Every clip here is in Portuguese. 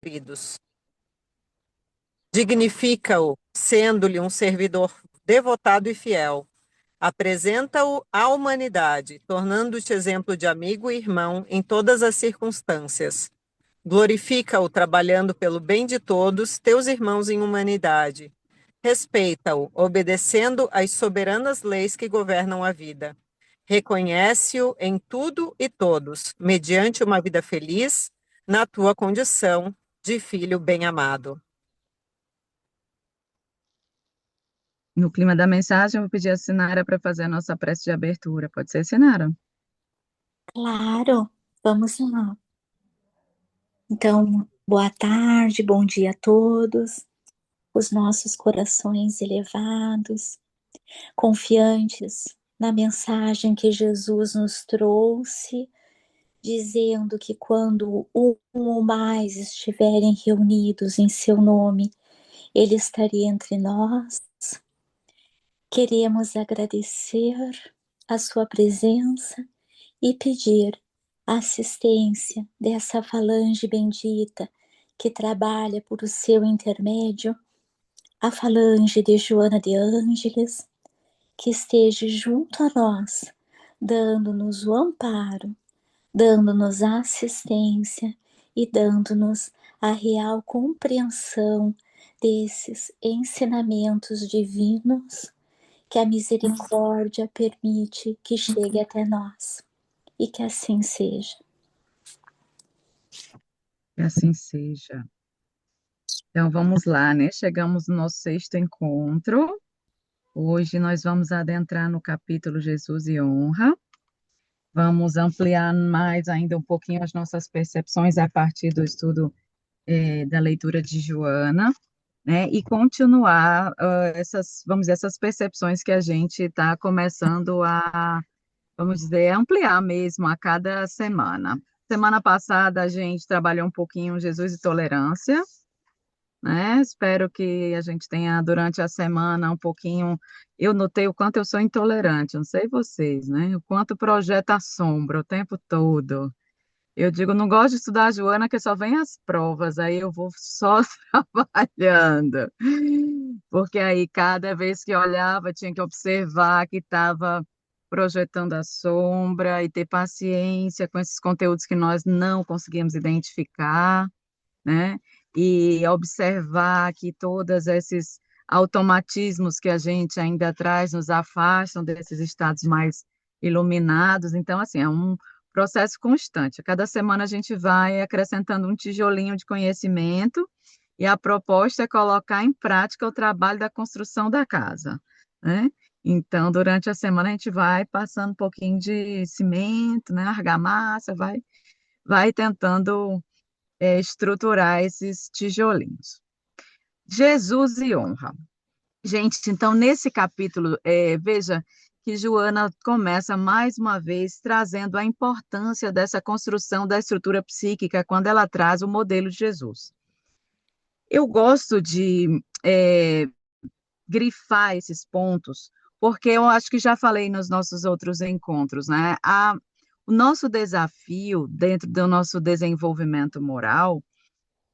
queridos. Dignifica-o, sendo-lhe um servidor devotado e fiel. Apresenta-o à humanidade, tornando-te exemplo de amigo e irmão em todas as circunstâncias. Glorifica-o trabalhando pelo bem de todos, teus irmãos em humanidade. Respeita-o, obedecendo às soberanas leis que governam a vida. Reconhece-o em tudo e todos, mediante uma vida feliz, na tua condição de filho bem-amado. No clima da mensagem, eu vou pedir a Sinara para fazer a nossa prece de abertura. Pode ser, Sinara? Claro, vamos lá. Então, boa tarde, bom dia a todos, os nossos corações elevados, confiantes na mensagem que Jesus nos trouxe, dizendo que quando um ou mais estiverem reunidos em seu nome, Ele estaria entre nós. Queremos agradecer a sua presença e pedir a assistência dessa falange bendita que trabalha por o seu intermédio, a falange de Joana de Ângeles, que esteja junto a nós, dando-nos o amparo, dando-nos a assistência e dando-nos a real compreensão desses ensinamentos divinos que a misericórdia permite que chegue até nós. E que assim seja. Que assim seja. Então vamos lá, né? Chegamos no nosso sexto encontro. Hoje nós vamos adentrar no capítulo Jesus e Honra. Vamos ampliar mais ainda um pouquinho as nossas percepções a partir do estudo da leitura de Joana, né? E continuar essas, vamos dizer, essas percepções que a gente está começando a, vamos dizer, ampliar mesmo a cada semana. Semana passada a gente trabalhou um pouquinho Jesus e tolerância, né? Espero que a gente tenha durante a semana um pouquinho. Eu notei o quanto eu sou intolerante, não sei vocês, né? O quanto projeta sombra o tempo todo. Eu digo, não gosto de estudar, Joana, que só vem as provas, aí eu vou só trabalhando. Porque aí cada vez que olhava, tinha que observar que estava projetando a sombra e ter paciência com esses conteúdos que nós não conseguimos identificar, né? E observar que todos esses automatismos que a gente ainda traz nos afastam desses estados mais iluminados. Então, assim, é um processo constante. A cada semana a gente vai acrescentando um tijolinho de conhecimento e a proposta é colocar em prática o trabalho da construção da casa, né? Então, durante a semana a gente vai passando um pouquinho de cimento, né, argamassa, vai tentando estruturar esses tijolinhos. Jesus e honra. Gente, então, nesse capítulo, veja que Joana começa mais uma vez trazendo a importância dessa construção da estrutura psíquica quando ela traz o modelo de Jesus. Eu gosto de grifar esses pontos, porque eu acho que já falei nos nossos outros encontros, né? O nosso desafio dentro do nosso desenvolvimento moral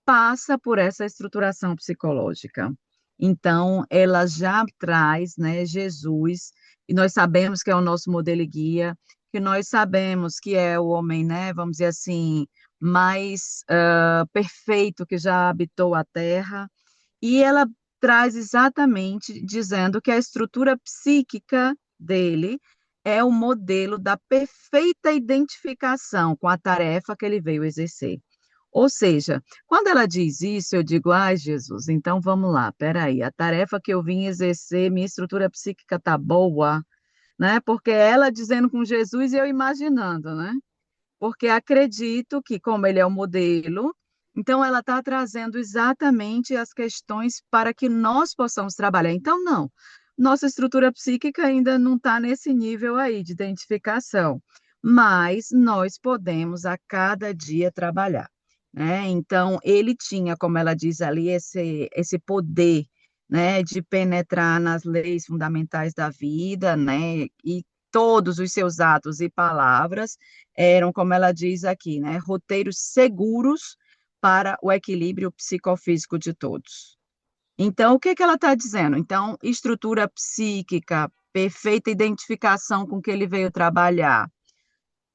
passa por essa estruturação psicológica. Então, ela já traz, né, Jesus, e nós sabemos que é o nosso modelo e guia, que nós sabemos que é o homem, né, vamos dizer assim, mais perfeito que já habitou a Terra, e ela traz exatamente dizendo que a estrutura psíquica dele é o modelo da perfeita identificação com a tarefa que ele veio exercer. Ou seja, quando ela diz isso, eu digo, ai, Jesus, então vamos lá, peraí, a tarefa que eu vim exercer, minha estrutura psíquica tá boa, né? Porque ela dizendo com Jesus e eu imaginando, né? Porque acredito que, como ele é o modelo, então ela está trazendo exatamente as questões para que nós possamos trabalhar. Então, não, nossa estrutura psíquica ainda não está nesse nível aí de identificação, mas nós podemos a cada dia trabalhar, né? Então, ele tinha, como ela diz ali, esse poder, né, de penetrar nas leis fundamentais da vida, né, e todos os seus atos e palavras eram, como ela diz aqui, né, roteiros seguros para o equilíbrio psicofísico de todos. Então, o que que ela está dizendo? Então, estrutura psíquica, perfeita identificação com o que ele veio trabalhar.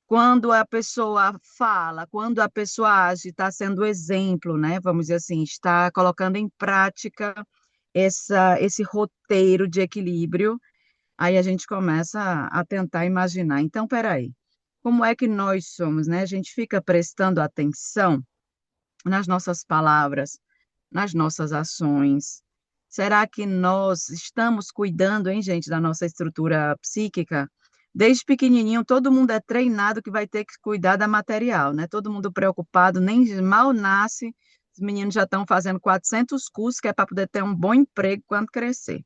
Quando a pessoa fala, quando a pessoa age, está sendo exemplo, né? Vamos dizer assim, está colocando em prática esse roteiro de equilíbrio, aí a gente começa a tentar imaginar. Então, peraí, como é que nós somos, né? A gente fica prestando atenção nas nossas palavras, nas nossas ações. Será que nós estamos cuidando, hein, gente, da nossa estrutura psíquica? Desde pequenininho, todo mundo é treinado que vai ter que cuidar da material, né? Todo mundo preocupado, nem mal nasce, os meninos já estão fazendo 400 cursos, que é para poder ter um bom emprego quando crescer,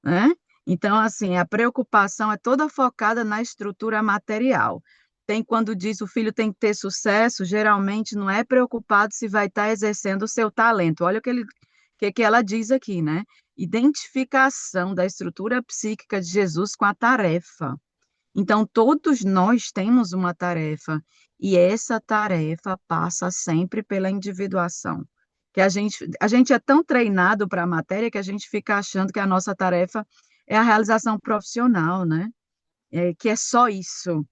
né? Então, assim, a preocupação é toda focada na estrutura material. Tem quando diz o filho tem que ter sucesso, geralmente não é preocupado se vai estar exercendo o seu talento. Olha o que ela diz aqui, né? Identificação da estrutura psíquica de Jesus com a tarefa. Então, todos nós temos uma tarefa, e essa tarefa passa sempre pela individuação. Que a gente é tão treinado para a matéria que a gente fica achando que a nossa tarefa é a realização profissional, né? Que é só isso.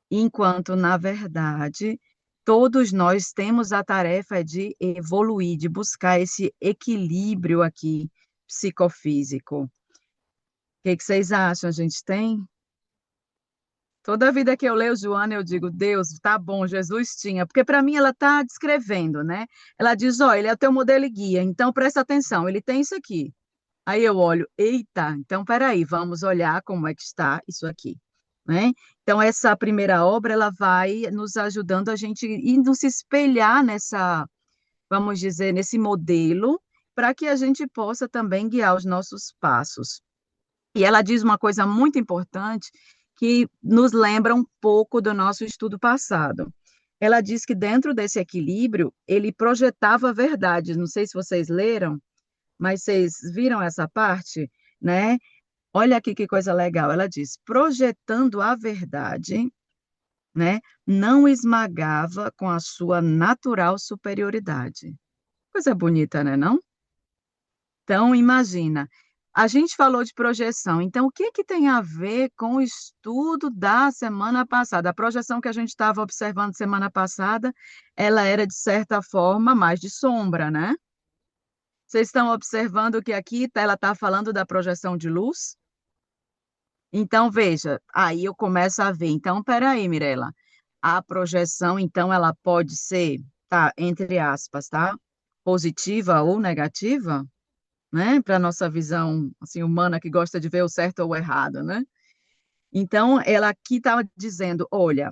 Enquanto, na verdade, todos nós temos a tarefa de evoluir, de buscar esse equilíbrio aqui psicofísico. O que que vocês acham? A gente tem? Toda vida que eu leio Joana, eu digo, Deus, tá bom, Jesus tinha, porque para mim ela está descrevendo, né? Ela diz, ó, ele é o teu modelo e guia, então presta atenção, ele tem isso aqui. Aí eu olho, eita, então peraí, vamos olhar como é que está isso aqui, né? Então essa primeira obra, ela vai nos ajudando a gente ir nos espelhar vamos dizer, nesse modelo, para que a gente possa também guiar os nossos passos. E ela diz uma coisa muito importante que nos lembra um pouco do nosso estudo passado. Ela diz que dentro desse equilíbrio, ele projetava verdades. Não sei se vocês leram, mas vocês viram essa parte, né? Olha aqui que coisa legal. Ela diz: projetando a verdade, né? Não esmagava com a sua natural superioridade. Coisa bonita, né, não? Então, imagina, a gente falou de projeção, então o que que tem a ver com o estudo da semana passada? A projeção que a gente estava observando semana passada, ela era, de certa forma, mais de sombra, né? Vocês estão observando que aqui ela está falando da projeção de luz? Então, veja, aí eu começo a ver. Então, peraí, Mirela, a projeção, então, ela pode ser, tá, entre aspas, tá? Positiva ou negativa? Né, para a nossa visão assim, humana que gosta de ver o certo ou o errado, né? Então, ela aqui estava dizendo, olha,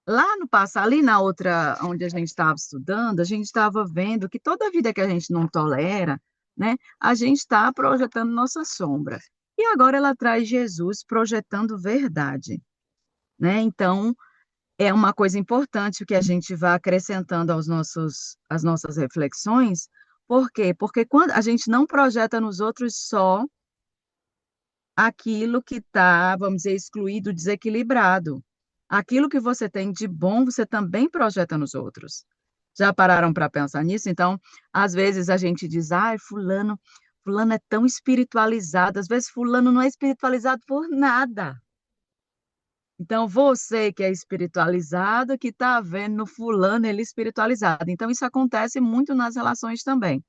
lá no passado, ali na outra, onde a gente estava estudando, a gente estava vendo que toda vida que a gente não tolera, né, a gente está projetando nossa sombra. E agora ela traz Jesus projetando verdade, né? Então, é uma coisa importante que a gente vai acrescentando às nossas reflexões. Por quê? Porque quando a gente não projeta nos outros só aquilo que está, vamos dizer, excluído, desequilibrado. Aquilo que você tem de bom, você também projeta nos outros. Já pararam para pensar nisso? Então, às vezes a gente diz, ai, fulano é tão espiritualizado. Às vezes fulano não é espiritualizado por nada. Então, você que é espiritualizado, que está vendo no fulano ele espiritualizado. Então, isso acontece muito nas relações também.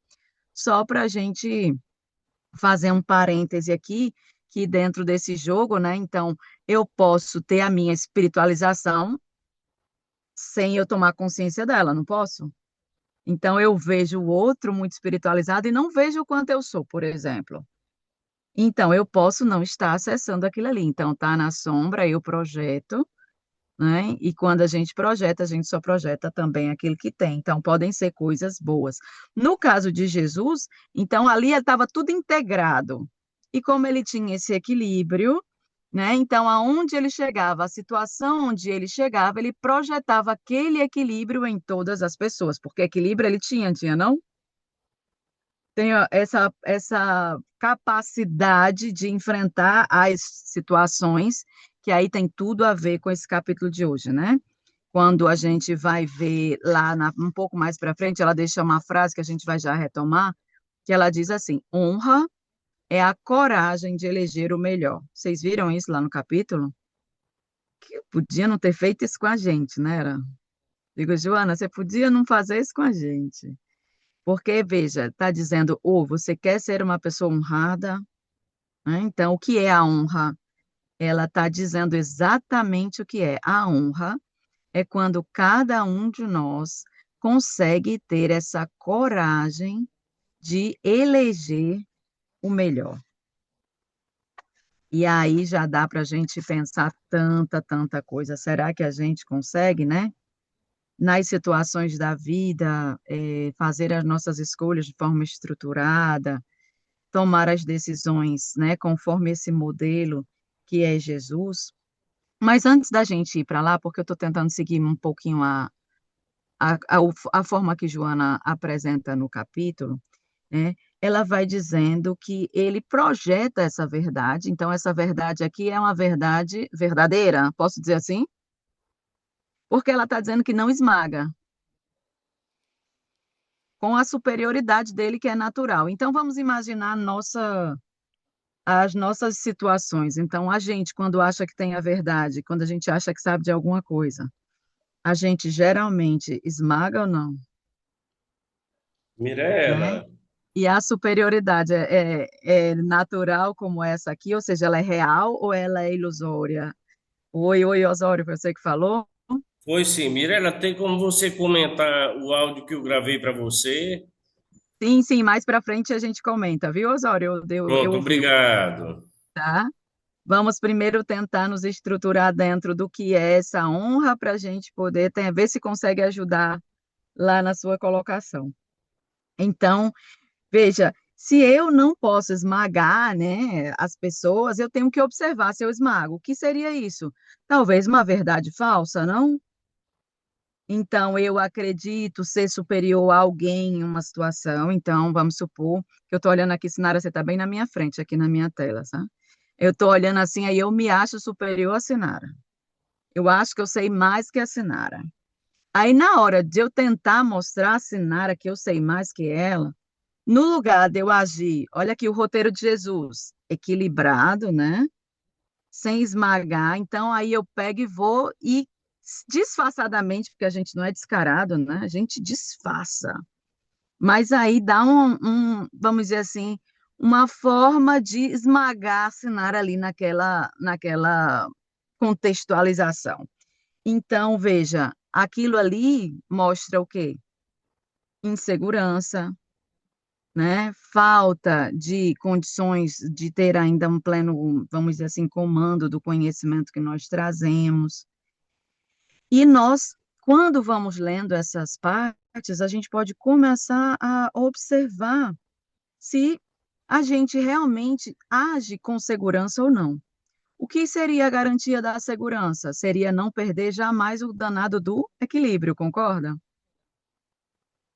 Só para a gente fazer um parêntese aqui, que dentro desse jogo, né? Então, eu posso ter a minha espiritualização sem eu tomar consciência dela, não posso? Então, eu vejo o outro muito espiritualizado e não vejo o quanto eu sou, por exemplo. Então, eu posso não estar acessando aquilo ali. Então, tá na sombra, eu projeto, né? E quando a gente só projeta também aquilo que tem. Então, podem ser coisas boas. No caso de Jesus, então ali estava tudo integrado. E como ele tinha esse equilíbrio, né? Então, aonde ele chegava, a situação onde ele chegava, ele projetava aquele equilíbrio em todas as pessoas, porque equilíbrio ele tinha, não? Tem ó, essa capacidade de enfrentar as situações, que aí tem tudo a ver com esse capítulo de hoje, né? quando a gente vai ver lá um pouco mais para frente, ela deixa uma frase que a gente vai já retomar, que ela diz assim: honra é a coragem de eleger o melhor. Vocês viram isso lá no capítulo? Que podia não ter feito isso com a gente, né? Digo, Joana, você podia não fazer isso com a gente. Porque, veja, está dizendo, você quer ser uma pessoa honrada, né? Então, o que é a honra? Ela está dizendo exatamente o que é. A honra é quando cada um de nós consegue ter essa coragem de eleger o melhor. E aí já dá para a gente pensar tanta coisa. Será que a gente consegue, né? Nas situações da vida, fazer as nossas escolhas de forma estruturada, tomar as decisões, né, conforme esse modelo que é Jesus. Mas antes da gente ir para lá, porque eu estou tentando seguir um pouquinho a forma que Joana apresenta no capítulo, né, ela vai dizendo que ele projeta essa verdade, então essa verdade aqui é uma verdade verdadeira, posso dizer assim? Porque ela está dizendo que não esmaga, com a superioridade dele, que é natural. Então, vamos imaginar as nossas situações. Então, a gente, quando acha que tem a verdade, quando a gente acha que sabe de alguma coisa, a gente geralmente esmaga ou não, né? Mirela, E a superioridade é natural como essa aqui, ou seja, ela é real ou ela é ilusória? Oi, Osório, foi você que falou? foi sim. Mirela, tem como você comentar o áudio que eu gravei para você? Sim, mais para frente a gente comenta, viu, Osório? Eu Pronto, ouvi, obrigado. tá? Vamos primeiro tentar nos estruturar dentro do que é essa honra para a gente poder ver se consegue ajudar lá na sua colocação. Então, veja, se eu não posso esmagar, né, as pessoas, eu tenho que observar se eu esmago. O que seria isso? Talvez uma verdade falsa, não? Então, eu acredito ser superior a alguém em uma situação. Então, vamos supor que eu estou olhando aqui, Sinara, você está bem na minha frente, aqui na minha tela, tá? Eu estou olhando assim, aí eu me acho superior a Sinara. Eu acho que eu sei mais que a Sinara. Aí, na hora de eu tentar mostrar a Sinara que eu sei mais que ela, no lugar de eu agir, olha aqui o roteiro de Jesus, equilibrado, né? Sem esmagar. Então, aí eu pego e vou e disfarçadamente, porque a gente não é descarado, né? A gente disfarça. Mas aí dá vamos dizer assim, uma forma de esmagar a Sinara ali naquela contextualização. Então, veja, aquilo ali mostra o quê? Insegurança, né? Falta de condições de ter ainda um pleno, vamos dizer assim, comando do conhecimento que nós trazemos. E nós, quando vamos lendo essas partes, a gente pode começar a observar se a gente realmente age com segurança ou não. O que seria a garantia da segurança? Seria não perder jamais o danado do equilíbrio, concorda?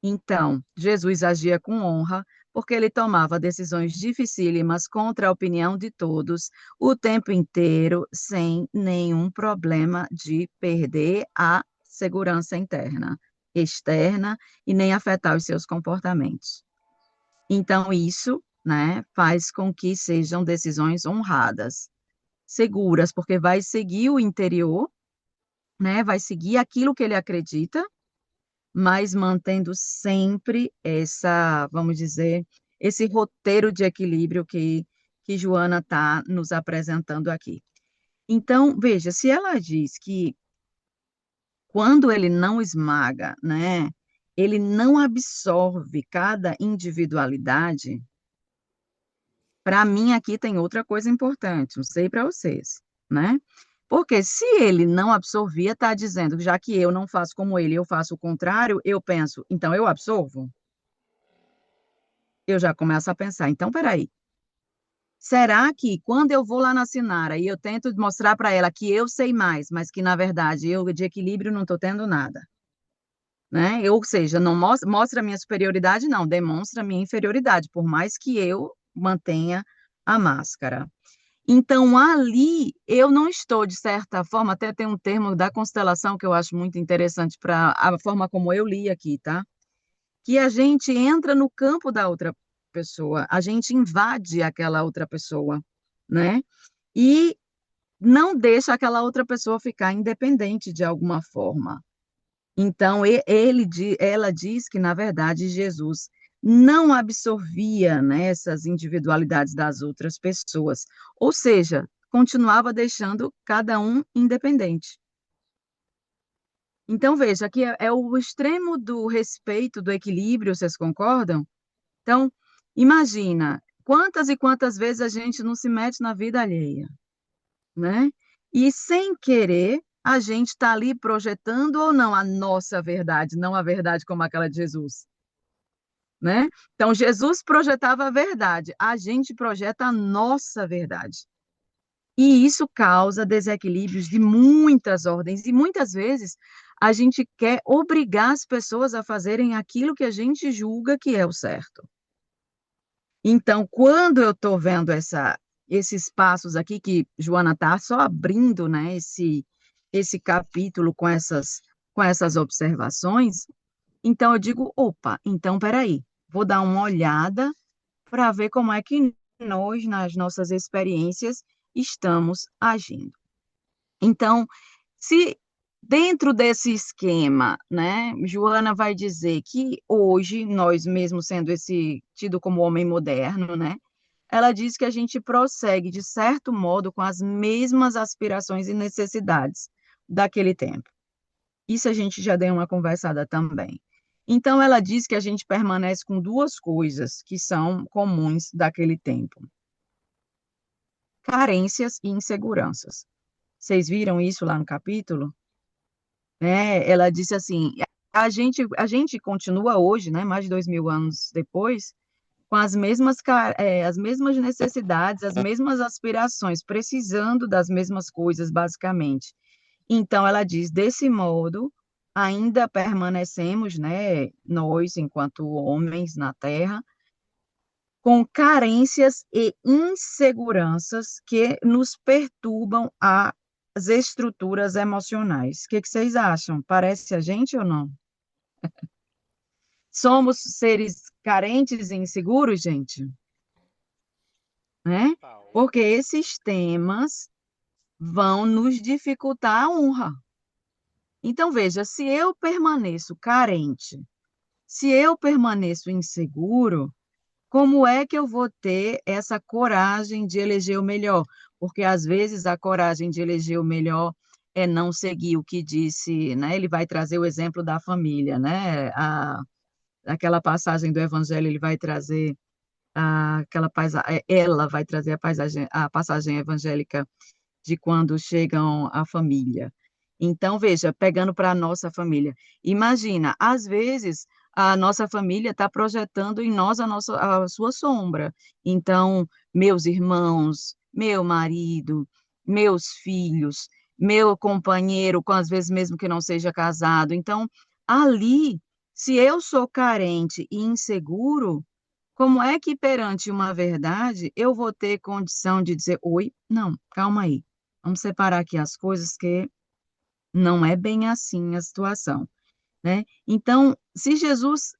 Então, Jesus agia com honra, porque ele tomava decisões dificílimas contra a opinião de todos, o tempo inteiro, sem nenhum problema de perder a segurança interna, externa e nem afetar os seus comportamentos. Então, isso, né, faz com que sejam decisões honradas, seguras, porque vai seguir o interior, né, vai seguir aquilo que ele acredita, mas mantendo sempre vamos dizer, esse roteiro de equilíbrio que Joana está nos apresentando aqui. Então, veja, se ela diz que quando ele não esmaga, né, ele não absorve cada individualidade, para mim aqui tem outra coisa importante, não sei para vocês, né? Porque se ele não absorvia, está dizendo, já que eu não faço como ele, eu faço o contrário, eu penso, então eu absorvo? Eu já começo a pensar, então, peraí, será que quando eu vou lá na Sinara e eu tento mostrar para ela que eu sei mais, mas que, na verdade, eu de equilíbrio não estou tendo nada, né? Ou seja, não mostra a minha superioridade, não, demonstra a minha inferioridade, por mais que eu mantenha a máscara. Então, ali, eu não estou, de certa forma, até tem um termo da constelação que eu acho muito interessante para a forma como eu li aqui, tá? Que a gente entra no campo da outra pessoa, a gente invade aquela outra pessoa, né? E não deixa aquela outra pessoa ficar independente de alguma forma. Então, ela diz que, na verdade, Jesus não absorvia, né, essas individualidades das outras pessoas, ou seja, continuava deixando cada um independente. Então, veja, aqui é o extremo do respeito, do equilíbrio, vocês concordam? Então, imagina, quantas e quantas vezes a gente não se mete na vida alheia, né? E sem querer, a gente está ali projetando ou não a nossa verdade, não a verdade como aquela de Jesus, né? Então, Jesus projetava a verdade, a gente projeta a nossa verdade. E isso causa desequilíbrios de muitas ordens, e muitas vezes a gente quer obrigar as pessoas a fazerem aquilo que a gente julga que é o certo. Então, quando eu estou vendo esses passos aqui, que Joana está só abrindo, né, esse capítulo com essas observações, então eu digo, opa, então peraí, vou dar uma olhada para ver como é que nós, nas nossas experiências, estamos agindo. Então, se dentro desse esquema, né, Joana vai dizer que hoje, nós mesmo sendo esse tido como homem moderno, né, ela diz que a gente prossegue, de certo modo, com as mesmas aspirações e necessidades daquele tempo. Isso a gente já deu uma conversada também. Então, ela diz que a gente permanece com duas coisas que são comuns daquele tempo: carências e inseguranças. Vocês viram isso lá no capítulo? Né? Ela disse assim, a gente continua hoje, né, mais de 2000 anos depois, com as mesmas necessidades, as mesmas aspirações, precisando das mesmas coisas, basicamente. Então, ela diz, desse modo, ainda permanecemos, né, nós, enquanto homens na Terra, com carências e inseguranças que nos perturbam as estruturas emocionais. O que vocês acham? Parece a gente ou não? Somos seres carentes e inseguros, gente? Né? Porque esses temas vão nos dificultar a honra. Então, veja, se eu permaneço carente, se eu permaneço inseguro, como é que eu vou ter essa coragem de eleger o melhor? Porque às vezes a coragem de eleger o melhor é não seguir o que disse, né? Ele vai trazer o exemplo da família, né? Aquela passagem do Evangelho, ele vai trazer ela vai trazer a passagem evangélica de quando chegam à família. Então, veja, pegando para a nossa família, imagina, às vezes a nossa família está projetando em nós a sua sombra. Então, meus irmãos, meu marido, meus filhos, meu companheiro, com às vezes mesmo que não seja casado. Então, ali, se eu sou carente e inseguro, como é que perante uma verdade eu vou ter condição de dizer, oi, não, calma aí. Vamos separar aqui as coisas, que não é bem assim a situação, né? Então, se Jesus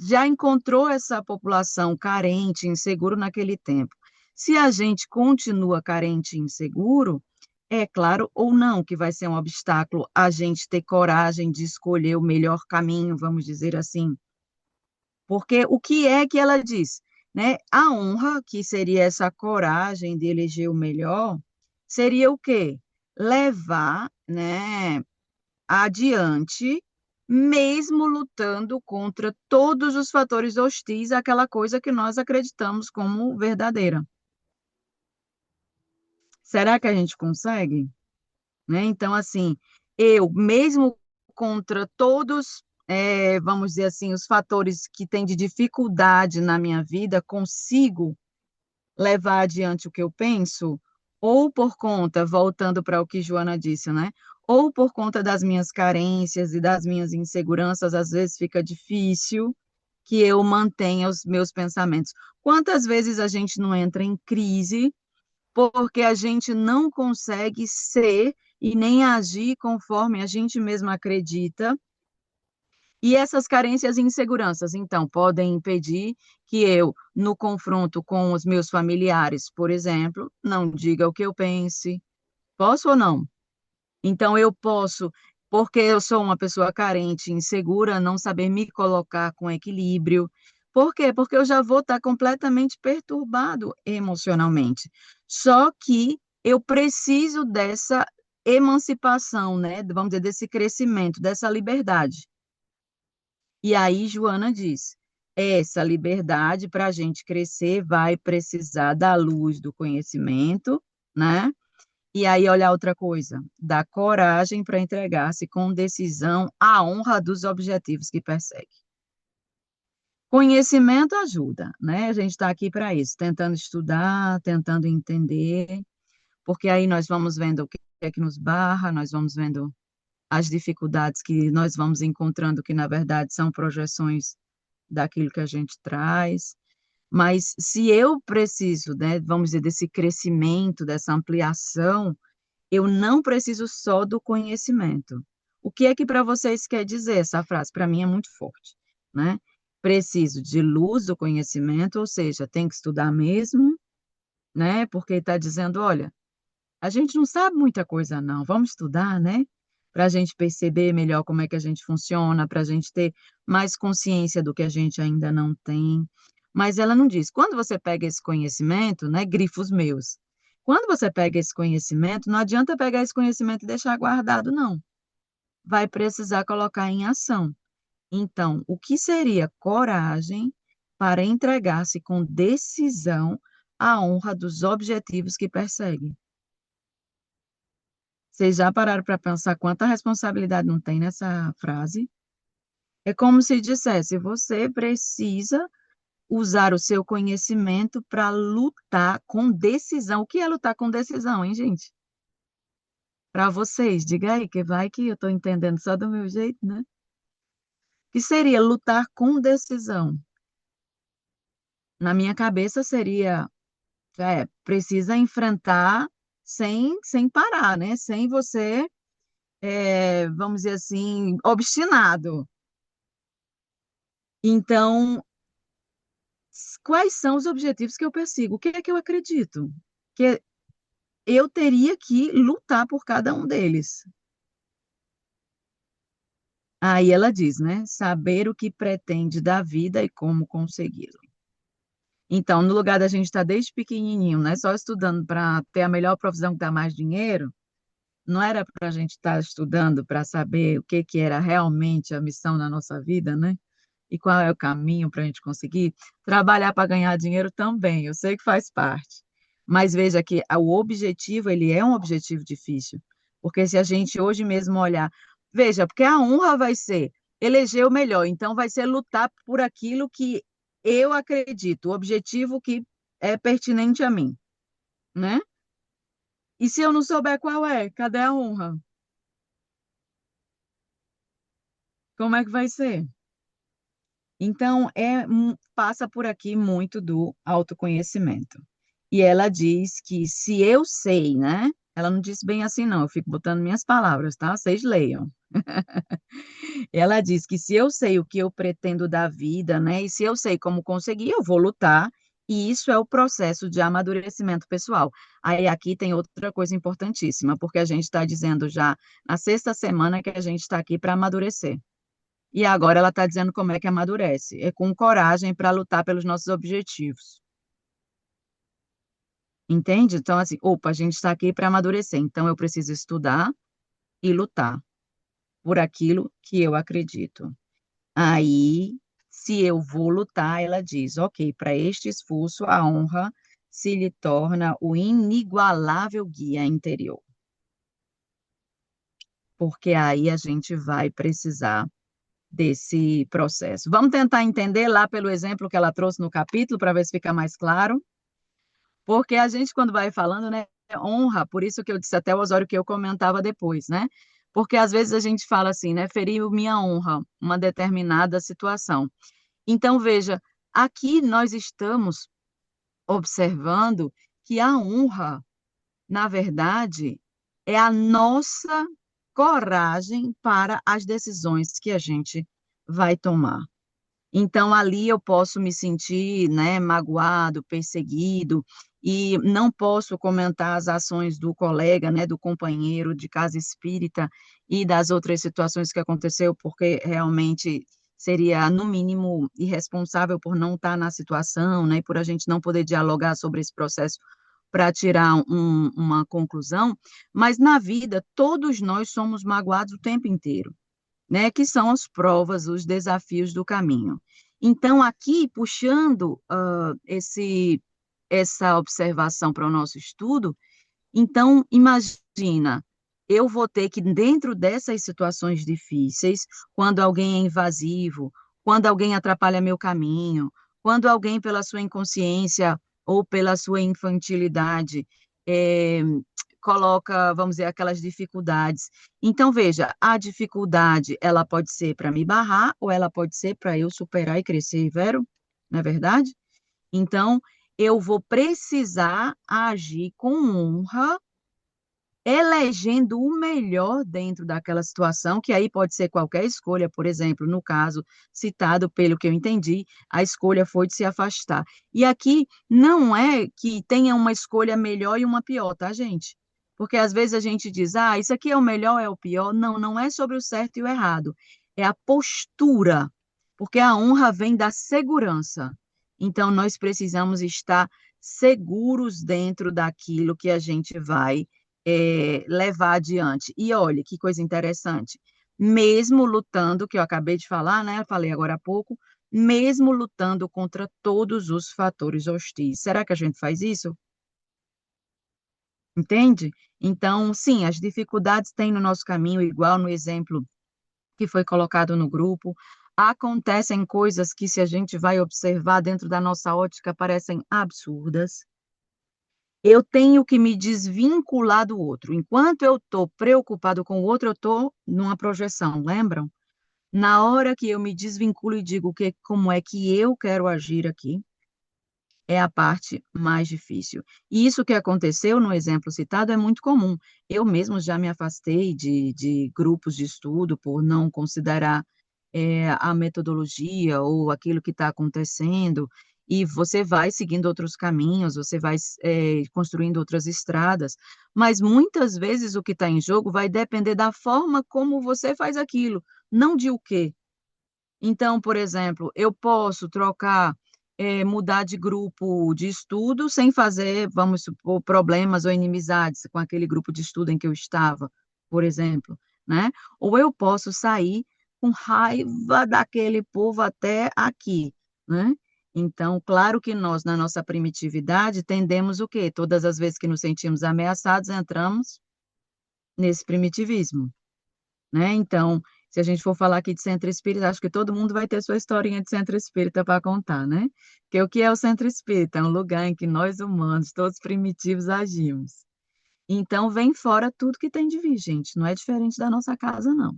já encontrou essa população carente, inseguro naquele tempo, se a gente continua carente e inseguro, é claro ou não que vai ser um obstáculo a gente ter coragem de escolher o melhor caminho, vamos dizer assim. Porque o que é que ela diz? Né? A honra, que seria essa coragem de eleger o melhor, seria o quê? Levar, né, adiante, mesmo lutando contra todos os fatores hostis àquela coisa que nós acreditamos como verdadeira. Será que a gente consegue? Né? Então, assim, eu, mesmo contra todos, vamos dizer assim, os fatores que têm de dificuldade na minha vida, consigo levar adiante o que eu penso, ou por conta, voltando para o que Joana disse, né? Ou por conta das minhas carências e das minhas inseguranças, às vezes fica difícil que eu mantenha os meus pensamentos. Quantas vezes a gente não entra em crise porque a gente não consegue ser e nem agir conforme a gente mesmo acredita. E essas carências e inseguranças, então, podem impedir que eu, no confronto com os meus familiares, por exemplo, não diga o que eu pense. Posso ou não? Então, eu posso, porque eu sou uma pessoa carente, insegura, não saber me colocar com equilíbrio. Por quê? Porque eu já vou estar completamente perturbado emocionalmente. Só que eu preciso dessa emancipação, né? Vamos dizer, desse crescimento, dessa liberdade. E aí, Joana diz: essa liberdade para a gente crescer vai precisar da luz do conhecimento, né? E aí, olha outra coisa, da coragem para entregar-se com decisão à honra dos objetivos que persegue. Conhecimento ajuda, né? A gente está aqui para isso, tentando estudar, tentando entender, porque aí nós vamos vendo o que é que nos barra, nós vamos vendo as dificuldades que nós vamos encontrando, que na verdade são projeções daquilo que a gente traz. Mas se eu preciso, né, vamos dizer, desse crescimento, dessa ampliação, eu não preciso só do conhecimento. O que é que para vocês quer dizer essa frase? Para mim é muito forte, né? Preciso de luz do conhecimento, ou seja, tem que estudar mesmo, né? Porque está dizendo, olha, a gente não sabe muita coisa, não. Vamos estudar, né? Para a gente perceber melhor como é que a gente funciona, para a gente ter mais consciência do que a gente ainda não tem. Mas ela não diz. Quando você pega esse conhecimento, né? Grifos meus. Quando você pega esse conhecimento, não adianta pegar esse conhecimento e deixar guardado, não. Vai precisar colocar em ação. Então, o que seria coragem para entregar-se com decisão à honra dos objetivos que persegue? Vocês já pararam para pensar quanta responsabilidade não tem nessa frase? É como se dissesse: você precisa usar o seu conhecimento para lutar com decisão. O que é lutar com decisão, hein, gente? Para vocês, diga aí, que vai que eu estou entendendo só do meu jeito, né? O que seria lutar com decisão? Na minha cabeça seria, precisa enfrentar sem parar, né? Sem você, vamos dizer assim, obstinado. Então, quais são os objetivos que eu persigo? O que é que eu acredito? Que eu teria que lutar por cada um deles. Aí ela diz, né? Saber o que pretende da vida e como consegui-lo. Então, no lugar da gente estar desde pequenininho, né? Só estudando para ter a melhor profissão que dá mais dinheiro, não era para a gente estar estudando para saber o que que era realmente a missão na nossa vida, né? E qual é o caminho para a gente conseguir trabalhar para ganhar dinheiro também. Eu sei que faz parte, mas veja que o objetivo ele é um objetivo difícil, porque se a gente hoje mesmo olhar, veja, porque a honra vai ser eleger o melhor, então vai ser lutar por aquilo que eu acredito, o objetivo que é pertinente a mim, né? E se eu não souber qual é, cadê a honra? Como é que vai ser? Então, passa por aqui muito do autoconhecimento. E ela diz que se eu sei, né? Ela não disse bem assim, não, eu fico botando minhas palavras, tá? Vocês leiam. Ela diz que se eu sei o que eu pretendo da vida, né? E se eu sei como conseguir, eu vou lutar. E isso é o processo de amadurecimento pessoal. Aí aqui tem outra coisa importantíssima, porque a gente está dizendo já na sexta semana que a gente está aqui para amadurecer. E agora ela está dizendo como é que amadurece. É com coragem para lutar pelos nossos objetivos. Entende? Então, assim, opa, a gente está aqui para amadurecer. Então, eu preciso estudar e lutar por aquilo que eu acredito. Aí, se eu vou lutar, ela diz, ok, para este esforço, a honra se lhe torna o inigualável guia interior. Porque aí a gente vai precisar desse processo. Vamos tentar entender lá pelo exemplo que ela trouxe no capítulo, para ver se fica mais claro. Porque a gente, quando vai falando, né, honra, por isso que eu disse até o Osório que eu comentava depois, né? Porque às vezes a gente fala assim, né, feriu minha honra, uma determinada situação. Então, veja, aqui nós estamos observando que a honra, na verdade, é a nossa coragem para as decisões que a gente vai tomar. Então, ali eu posso me sentir, né, magoado, perseguido, e não posso comentar as ações do colega, né, do companheiro de casa espírita e das outras situações que aconteceu, porque realmente seria, no mínimo, irresponsável por não estar na situação, né, por a gente não poder dialogar sobre esse processo para tirar uma conclusão, mas na vida todos nós somos magoados o tempo inteiro, né, que são as provas, os desafios do caminho. Então, aqui, puxando essa observação para o nosso estudo, então, imagina, eu vou ter que, dentro dessas situações difíceis, quando alguém é invasivo, quando alguém atrapalha meu caminho, quando alguém, pela sua inconsciência ou pela sua infantilidade, é, coloca, vamos dizer, aquelas dificuldades. Então, veja, a dificuldade, ela pode ser para me barrar ou ela pode ser para eu superar e crescer, Vero? Não é verdade? Então, eu vou precisar agir com honra, elegendo o melhor dentro daquela situação, que aí pode ser qualquer escolha, por exemplo, no caso citado, pelo que eu entendi, a escolha foi de se afastar. E aqui não é que tenha uma escolha melhor e uma pior, tá, gente? Porque às vezes a gente diz, ah, isso aqui é o melhor, é o pior. Não, não é sobre o certo e o errado. É a postura, porque a honra vem da segurança. Então, nós precisamos estar seguros dentro daquilo que a gente vai levar adiante. E olha, que coisa interessante. Mesmo lutando, que eu acabei de falar, né? Eu falei agora há pouco, mesmo lutando contra todos os fatores hostis. Será que a gente faz isso? Entende? Então, sim, as dificuldades têm no nosso caminho, igual no exemplo que foi colocado no grupo. Acontecem coisas que, se a gente vai observar dentro da nossa ótica, parecem absurdas. Eu tenho que me desvincular do outro. Enquanto eu estou preocupado com o outro, eu estou numa projeção, lembram? Na hora que eu me desvinculo e digo como é que eu quero agir aqui, é a parte mais difícil. E isso que aconteceu no exemplo citado é muito comum. Eu mesmo já me afastei de grupos de estudo por não considerar a metodologia ou aquilo que está acontecendo, e você vai seguindo outros caminhos, você vai construindo outras estradas, mas muitas vezes o que está em jogo vai depender da forma como você faz aquilo, não de o quê. Então, por exemplo, eu posso trocar, mudar de grupo de estudo sem fazer, vamos supor, problemas ou inimizades com aquele grupo de estudo em que eu estava, por exemplo, né? Ou eu posso sair com raiva daquele povo até aqui, né? Então, claro que nós, na nossa primitividade, tendemos o quê? Todas as vezes que nos sentimos ameaçados, entramos nesse primitivismo, né? Então, se a gente for falar aqui de centro espírita, acho que todo mundo vai ter sua historinha de centro espírita para contar, né? Porque o que é o centro espírita? É um lugar em que nós humanos, todos primitivos, agimos. Então, vem fora tudo que tem de vir, gente. Não é diferente da nossa casa, não.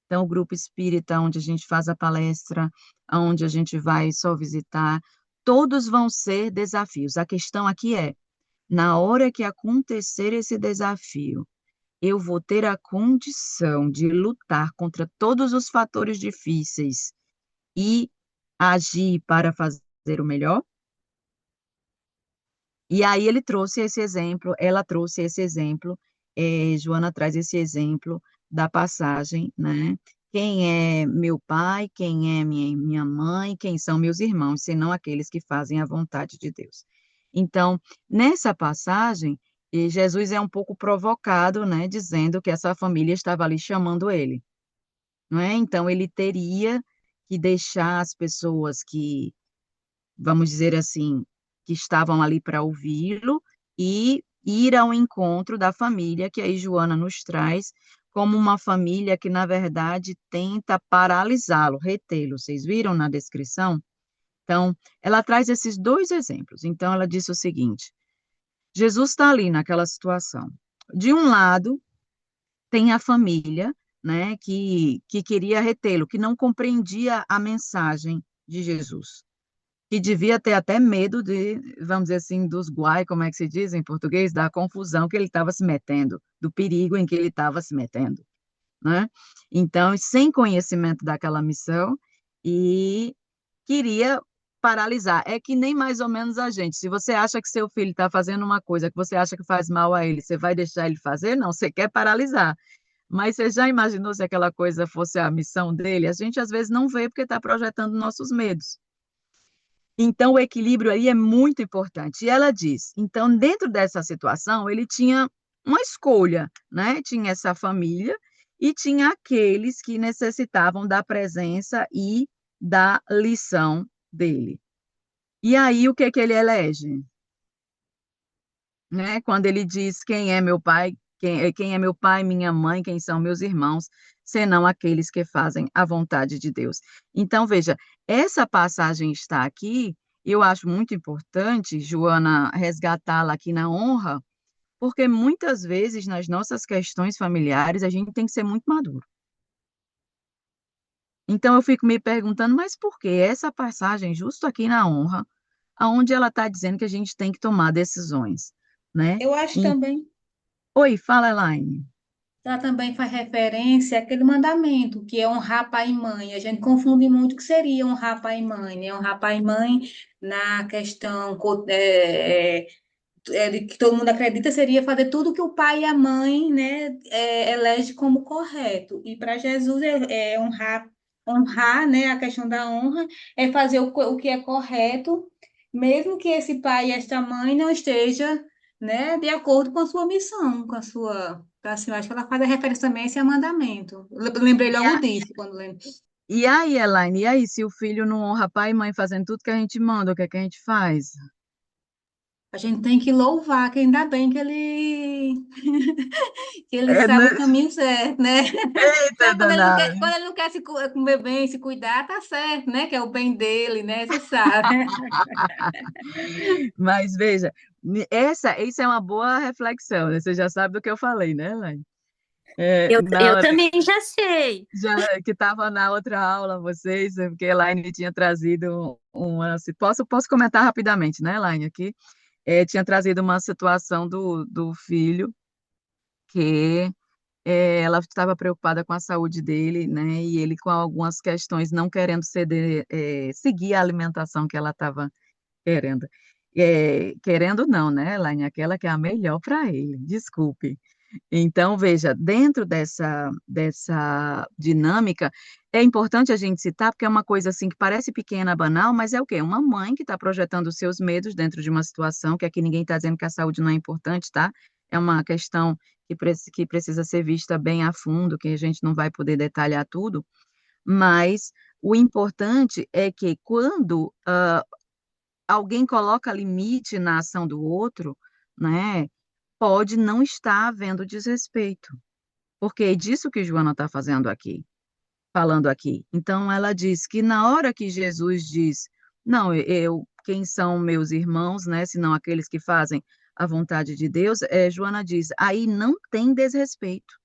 Então, o grupo espírita, onde a gente faz a palestra, onde a gente vai só visitar, todos vão ser desafios. A questão aqui é, na hora que acontecer esse desafio, eu vou ter a condição de lutar contra todos os fatores difíceis e agir para fazer o melhor? E aí ele trouxe esse exemplo, ela trouxe esse exemplo, Joana traz esse exemplo da passagem, né? Quem é meu pai, quem é minha mãe, quem são meus irmãos, senão aqueles que fazem a vontade de Deus. Então, nessa passagem, Jesus é um pouco provocado, né, dizendo que essa família estava ali chamando ele, não é? Então, ele teria que deixar as pessoas que, vamos dizer assim, que estavam ali para ouvi-lo e ir ao encontro da família, que aí Joana nos traz como uma família que, na verdade, tenta paralisá-lo, retê-lo. Vocês viram na descrição? Então, ela traz esses dois exemplos. Então, ela disse o seguinte: Jesus está ali naquela situação. De um lado, tem a família, né, que queria retê-lo, que não compreendia a mensagem de Jesus. que devia ter até medo de, vamos dizer assim, dos guai, como é que se diz em português, da confusão que ele estava se metendo, do perigo em que ele estava se metendo, né? Então, sem conhecimento daquela missão, e queria paralisar. É que nem mais ou menos a gente. Se você acha que seu filho está fazendo uma coisa que você acha que faz mal a ele, você vai deixar ele fazer? Não, você quer paralisar. Mas você já imaginou se aquela coisa fosse a missão dele? A gente às vezes não vê porque está projetando nossos medos. Então, o equilíbrio aí é muito importante. E ela diz, então, dentro dessa situação, ele tinha uma escolha, né? Tinha essa família e tinha aqueles que necessitavam da presença e da lição dele. E aí, o que que ele elege? Né? Quando ele diz quem é meu pai, quem é meu pai, minha mãe, quem são meus irmãos, senão aqueles que fazem a vontade de Deus. Então, veja, essa passagem está aqui, eu acho muito importante, Joana, resgatá-la aqui na honra, porque muitas vezes nas nossas questões familiares a gente tem que ser muito maduro. Então, eu fico me perguntando, mas por que essa passagem, justo aqui na honra, aonde ela está dizendo que a gente tem que tomar decisões, né? Eu acho E- também, Oi, fala, Elaine. ela também faz referência àquele mandamento, que é honrar pai e mãe. A gente confunde muito o que seria honrar pai e mãe, né? Honrar pai e mãe na questão de que todo mundo acredita seria fazer tudo que o pai e a mãe, né, elege como correto. E para Jesus é honrar, né, a questão da honra é fazer o que é correto, mesmo que esse pai e esta mãe não esteja, né, de acordo com a sua missão, com a sua. Então, assim, eu acho que ela faz a referência também a esse mandamento. Eu lembrei E, logo a- disso quando lembro. e aí, Elaine, e aí, se o filho não honra pai e mãe fazendo tudo que a gente manda, o que é que a gente faz? A gente tem que louvar, que ainda bem que ele É, né? sabe o caminho certo, né? Eita, Sabe, danado. quando ele não quer comer bem, se cuidar, tá certo, né? Que é o bem dele, né? Você sabe. Mas veja, isso é uma boa reflexão, né? Você já sabe do que eu falei, né, Elaine? Na Eu hora também já sei. que estava na outra aula, vocês, porque a Elaine tinha trazido uma. Posso comentar rapidamente, né, Elaine, aqui? Tinha trazido uma situação do filho que ela estava preocupada com a saúde dele, né? E ele com algumas questões não querendo seguir a alimentação que ela estava querendo. Querendo não, né, Elaine? Aquela que é a melhor para ele, desculpe. Então, veja, dentro dessa dinâmica, é importante a gente citar, porque é uma coisa assim que parece pequena, banal, mas é o quê? Uma mãe que está projetando os seus medos dentro de uma situação, que aqui ninguém está dizendo que a saúde não é importante, tá? É uma questão que precisa ser vista bem a fundo, que a gente não vai poder detalhar tudo, mas o importante é que quando alguém coloca limite na ação do outro, né, pode não estar havendo desrespeito. Porque é disso que Joana está fazendo aqui, falando aqui. Então, ela diz que na hora que Jesus diz, não, quem são meus irmãos, né, senão aqueles que fazem a vontade de Deus, Joana diz, aí não tem desrespeito.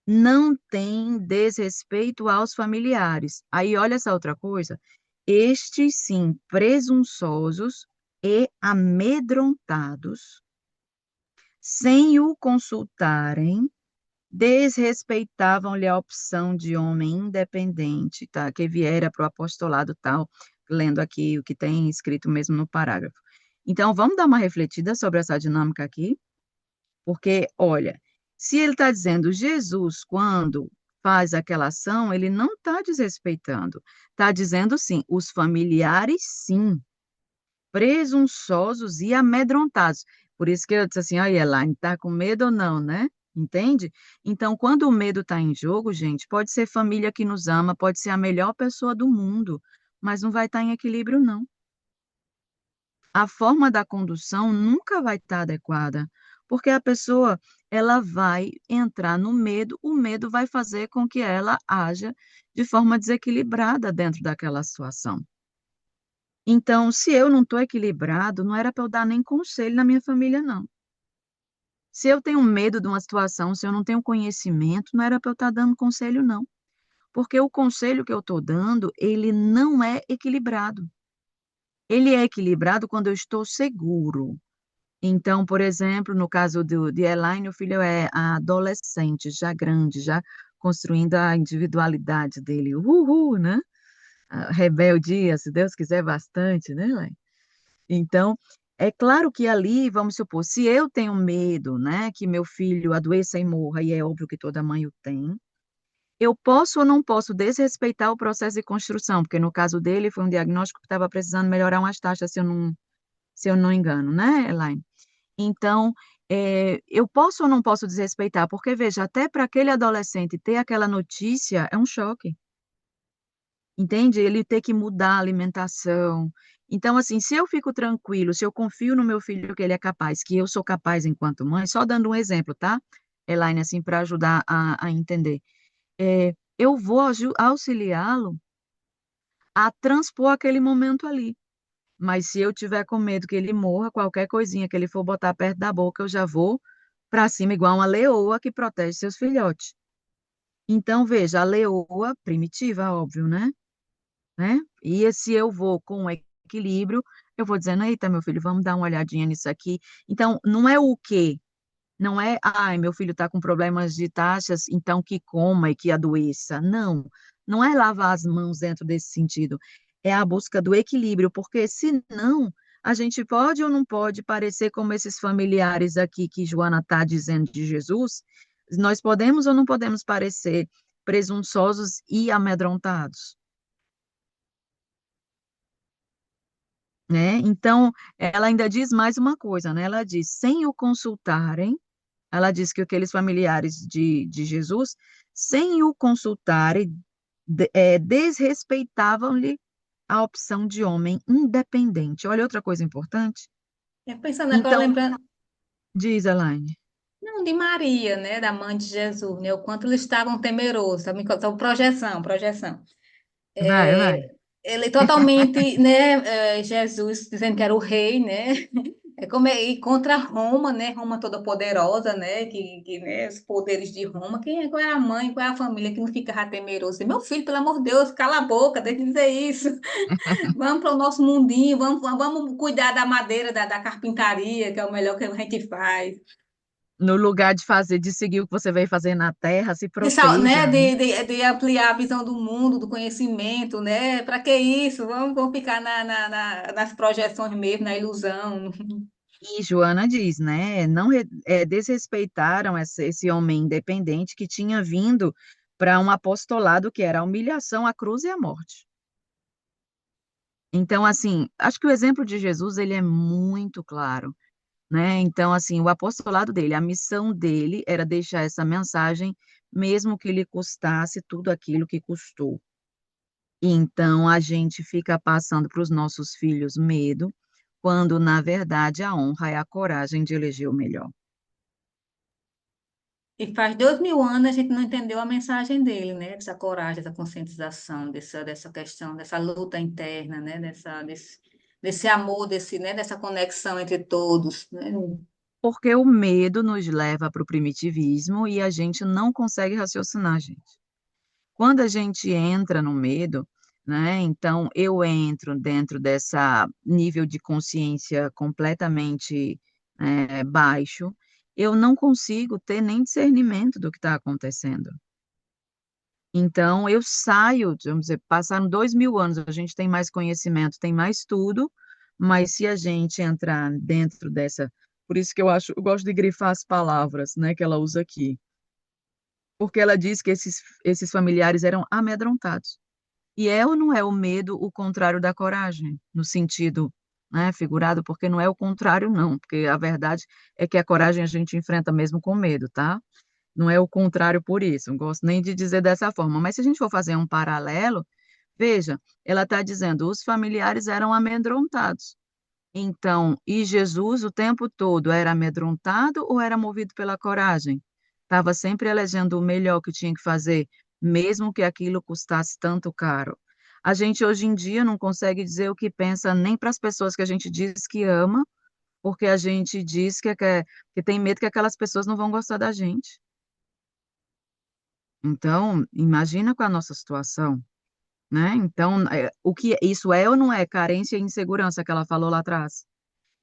Não tem desrespeito aos familiares. Aí, olha essa outra coisa, estes sim, presunçosos e amedrontados, sem o consultarem, desrespeitavam-lhe a opção de homem independente, tá? Que viera para o apostolado tal, lendo aqui o que tem escrito mesmo no parágrafo. Então, vamos dar uma refletida sobre essa dinâmica aqui, porque, olha, se ele está dizendo Jesus, quando faz aquela ação, ele não está desrespeitando, está dizendo sim, os familiares sim, presunçosos e amedrontados. Por isso que eu disse assim, olha, Elaine, tá com medo ou não, né? Entende? Então, quando o medo está em jogo, gente, pode ser família que nos ama, pode ser a melhor pessoa do mundo, mas não vai estar em equilíbrio, não. A forma da condução nunca vai estar adequada, porque a pessoa, ela vai entrar no medo, o medo vai fazer com que ela haja de forma desequilibrada dentro daquela situação. Então, se eu não estou equilibrado, não era para eu dar nem conselho na minha família, não. Se eu tenho medo de uma situação, se eu não tenho conhecimento, não era para eu estar dando conselho, não. Porque o conselho que eu estou dando, ele não é equilibrado. Ele é equilibrado quando eu estou seguro. Então, por exemplo, no caso de Elaine, o filho é adolescente, já grande, já construindo a individualidade dele. Uhul, né? Rebeldia, se Deus quiser, bastante, né, Elaine? Então, é claro que ali, vamos supor, se eu tenho medo, né, que meu filho adoeça e morra, e é óbvio que toda mãe o tem, eu posso ou não posso desrespeitar o processo de construção, porque no caso dele foi um diagnóstico que estava precisando melhorar umas taxas, se eu não engano, né, Elaine? Então, eu posso ou não posso desrespeitar? Porque, veja, até para aquele adolescente ter aquela notícia é um choque, entende? Ele ter que mudar a alimentação. Então, assim, se eu fico tranquilo, se eu confio no meu filho que ele é capaz, que eu sou capaz enquanto mãe, só dando um exemplo, tá, Elaine, assim, para ajudar a entender, eu vou auxiliá-lo a transpor aquele momento ali. Mas se eu tiver com medo que ele morra, qualquer coisinha que ele for botar perto da boca, eu já vou para cima, igual uma leoa que protege seus filhotes. Então, veja, a leoa primitiva, óbvio, né? E se eu vou com equilíbrio, eu vou dizendo, eita, meu filho, vamos dar uma olhadinha nisso aqui. Então, não é o quê? Não é, ai, meu filho está com problemas de taxas, então que coma e que adoeça. Não, não é lavar as mãos dentro desse sentido. É a busca do equilíbrio, porque senão a gente pode ou não pode parecer como esses familiares aqui que Joana está dizendo de Jesus. Nós podemos ou não podemos parecer presunçosos e amedrontados, né? Então, ela ainda diz mais uma coisa, né? Ela diz, sem o consultarem, ela diz que aqueles familiares de Jesus, sem o consultarem, desrespeitavam-lhe a opção de homem independente. Olha outra coisa importante. Pensando agora, Então, lembrando, diz Elaine. não, de Maria, né, da mãe de Jesus, né, o quanto eles estavam temerosos, sabe? Então, projeção. Vai, vai. Ele totalmente, né, Jesus dizendo que era o rei, né, e contra Roma, né, Roma toda poderosa, né, né, os poderes de Roma, qual é a mãe, qual é a família que não fica temeroso? Meu filho, pelo amor de Deus, cala a boca, deixa de dizer isso. Vamos para o nosso mundinho, vamos cuidar da madeira, da carpintaria, que é o melhor que a gente faz. No lugar de fazer, de seguir o que você veio fazer na terra, se Né, proteja, né? de ampliar a visão do mundo, do conhecimento, né? Para que isso? Vamos ficar nas projeções mesmo, na ilusão. E Joana diz, né? Não desrespeitaram esse homem independente que tinha vindo para um apostolado que era a humilhação, a cruz e a morte. Então, assim, acho que o exemplo de Jesus, ele é muito claro, né? Então, assim, o apostolado dele, a missão dele era deixar essa mensagem, mesmo que lhe custasse tudo aquilo que custou. Então, a gente fica passando para os nossos filhos medo, quando, na verdade, a honra é a coragem de eleger o melhor. E faz 2000 anos a gente não entendeu a mensagem dele, né? Dessa coragem, dessa conscientização, dessa questão, dessa luta interna, né? Desse amor, né? Dessa conexão entre todos, né? Porque o medo nos leva para o primitivismo e a gente não consegue raciocinar, gente. Quando a gente entra no medo, né? Então eu entro dentro dessa nível de consciência completamente baixo, eu não consigo ter nem discernimento do que está acontecendo. Então eu saio, vamos dizer, passaram 2000 anos, a gente tem mais conhecimento, tem mais tudo, mas se a gente entrar dentro dessa, por isso que eu gosto de grifar as palavras, né, que ela usa aqui, porque ela diz que esses familiares eram amedrontados. E é ou não é o medo o contrário da coragem, no sentido, né, figurado, porque não é o contrário, não, porque a verdade é que a coragem a gente enfrenta mesmo com medo, tá? Não é o contrário por isso, não gosto nem de dizer dessa forma, mas se a gente for fazer um paralelo, veja, ela está dizendo, os familiares eram amedrontados. Então, e Jesus o tempo todo era amedrontado ou era movido pela coragem? Estava sempre elegendo o melhor que tinha que fazer, mesmo que aquilo custasse tanto caro. A gente hoje em dia não consegue dizer o que pensa nem para as pessoas que a gente diz que ama, porque a gente diz que tem medo que aquelas pessoas não vão gostar da gente. Então, imagina com a nossa situação, né? Então, o que isso é ou não é carência e insegurança que ela falou lá atrás?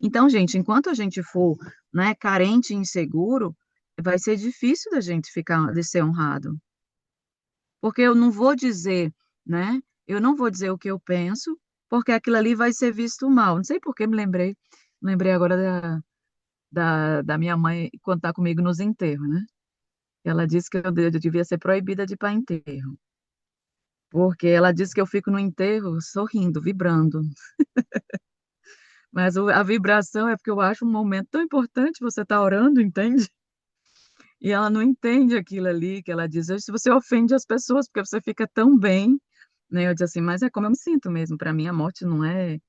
Então, gente, enquanto a gente for, né, carente e inseguro, vai ser difícil da gente ficar, de ser honrado. Porque eu não vou dizer, né? Eu não vou dizer o que eu penso, porque aquilo ali vai ser visto mal. Não sei por que me lembrei agora da minha mãe quando está comigo nos enterros, né? Ela disse que eu devia ser proibida de ir para enterro, porque ela disse que eu fico no enterro sorrindo, vibrando. Mas a vibração é porque eu acho um momento tão importante, você está orando, entende? E ela não entende aquilo ali, que ela diz, se você ofende as pessoas porque você fica tão bem, né? Eu disse assim, mas é como eu me sinto mesmo, para mim a morte não é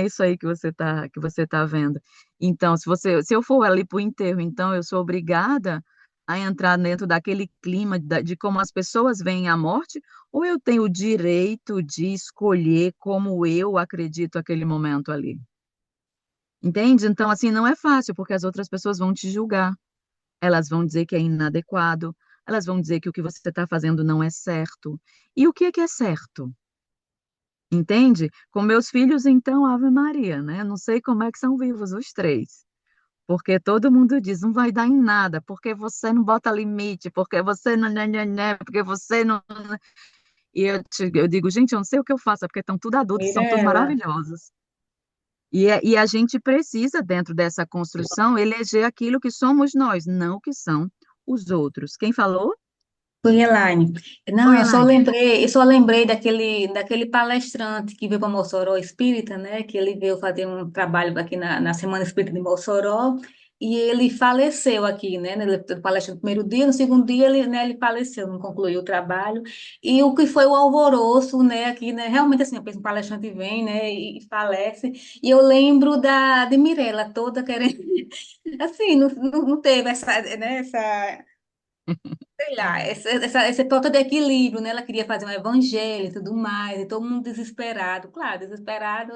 isso aí que você tá vendo. Então, se eu for ali para o enterro, então eu sou obrigada a entrar dentro daquele clima de como as pessoas veem a morte, ou eu tenho o direito de escolher como eu acredito aquele momento ali. Entende? Então, assim, não é fácil, porque as outras pessoas vão te julgar. Elas vão dizer que é inadequado, elas vão dizer que o que você está fazendo não é certo. E o que é certo? Entende? Com meus filhos, então, Ave Maria, né? Não sei como é que são vivos os três. Porque todo mundo diz, não vai dar em nada, porque você não bota limite, porque você não, porque você não. E eu digo, gente, eu não sei o que eu faço, é porque estão tudo adultos, são todos Mirela, maravilhosos. E a gente precisa, dentro dessa construção, eleger aquilo que somos nós, não o que são os outros. Quem falou? foi Elaine. Oi, Não, Elaine. eu só lembrei daquele palestrante que veio para Mossoró Espírita, né? Que ele veio fazer um trabalho aqui na Semana Espírita de Mossoró, e ele faleceu aqui, né? Ele palestrou no primeiro dia, no segundo dia ele, né, ele faleceu, não concluiu o trabalho. E o que foi o alvoroço, né? Aqui, né? Realmente assim, um palestrante vem, né? E falece. E eu lembro de Mirella toda querendo, assim, não teve essa sei lá, essa falta de equilíbrio, né? Ela queria fazer um evangelho e tudo mais, e todo mundo desesperado. Claro, desesperado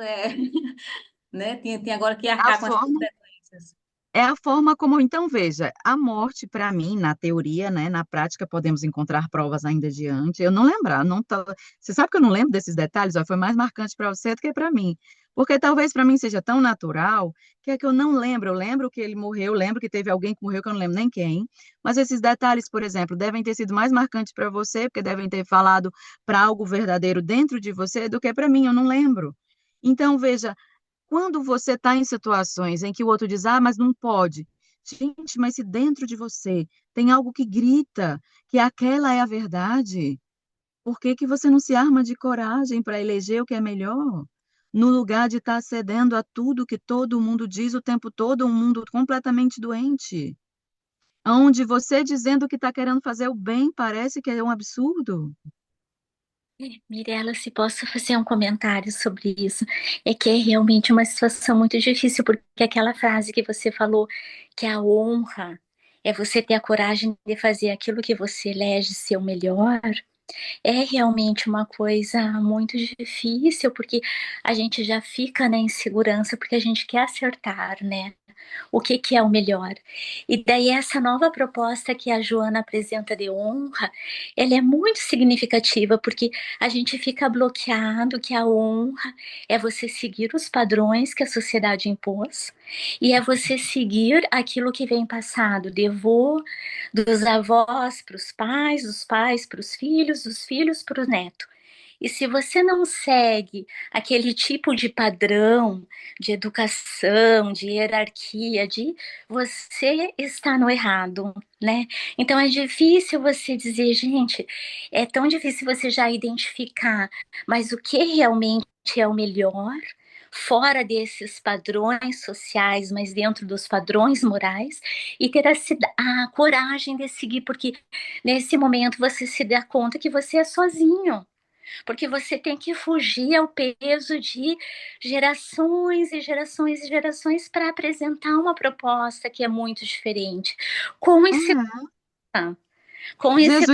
né? Tinha agora que A arcar com as forma consequências. É a forma como, então, veja, a morte, para mim, na teoria, né, na prática, podemos encontrar provas ainda adiante. Eu não lembrar, não tá, você sabe que eu não lembro desses detalhes, ó, foi mais marcante para você do que para mim. Porque talvez para mim seja tão natural que é que eu não lembro. Eu lembro que ele morreu, lembro que teve alguém que morreu, que eu não lembro nem quem. Mas esses detalhes, por exemplo, devem ter sido mais marcantes para você, porque devem ter falado para algo verdadeiro dentro de você do que para mim, eu não lembro. Então, veja, quando você está em situações em que o outro diz, ah, mas não pode. Gente, mas se dentro de você tem algo que grita que aquela é a verdade, por que que você não se arma de coragem para eleger o que é melhor? No lugar de estar cedendo a tudo que todo mundo diz o tempo todo, um mundo completamente doente, onde você dizendo que está querendo fazer o bem parece que é um absurdo. Mirela, se posso fazer um comentário sobre isso, é que é realmente uma situação muito difícil, porque aquela frase que você falou, que a honra é você ter a coragem de fazer aquilo que você elege ser o melhor, é realmente uma coisa muito difícil, porque a gente já fica na insegurança, porque a gente quer acertar, né? O que, que é o melhor. E daí essa nova proposta que a Joana apresenta de honra, ela é muito significativa, porque a gente fica bloqueado que a honra é você seguir os padrões que a sociedade impôs, e é você seguir aquilo que vem passado, de avô, dos avós para os pais, dos pais para os filhos, dos filhos para o neto. E se você não segue aquele tipo de padrão de educação, de hierarquia, de você está no errado, né? Então é difícil você dizer, gente, é tão difícil você já identificar, mas o que realmente é o melhor, fora desses padrões sociais, mas dentro dos padrões morais, e ter a coragem de seguir, porque nesse momento você se dá conta que você é sozinho, porque você tem que fugir ao peso de gerações e gerações e gerações para apresentar uma proposta que é muito diferente. Com esse, É. com esse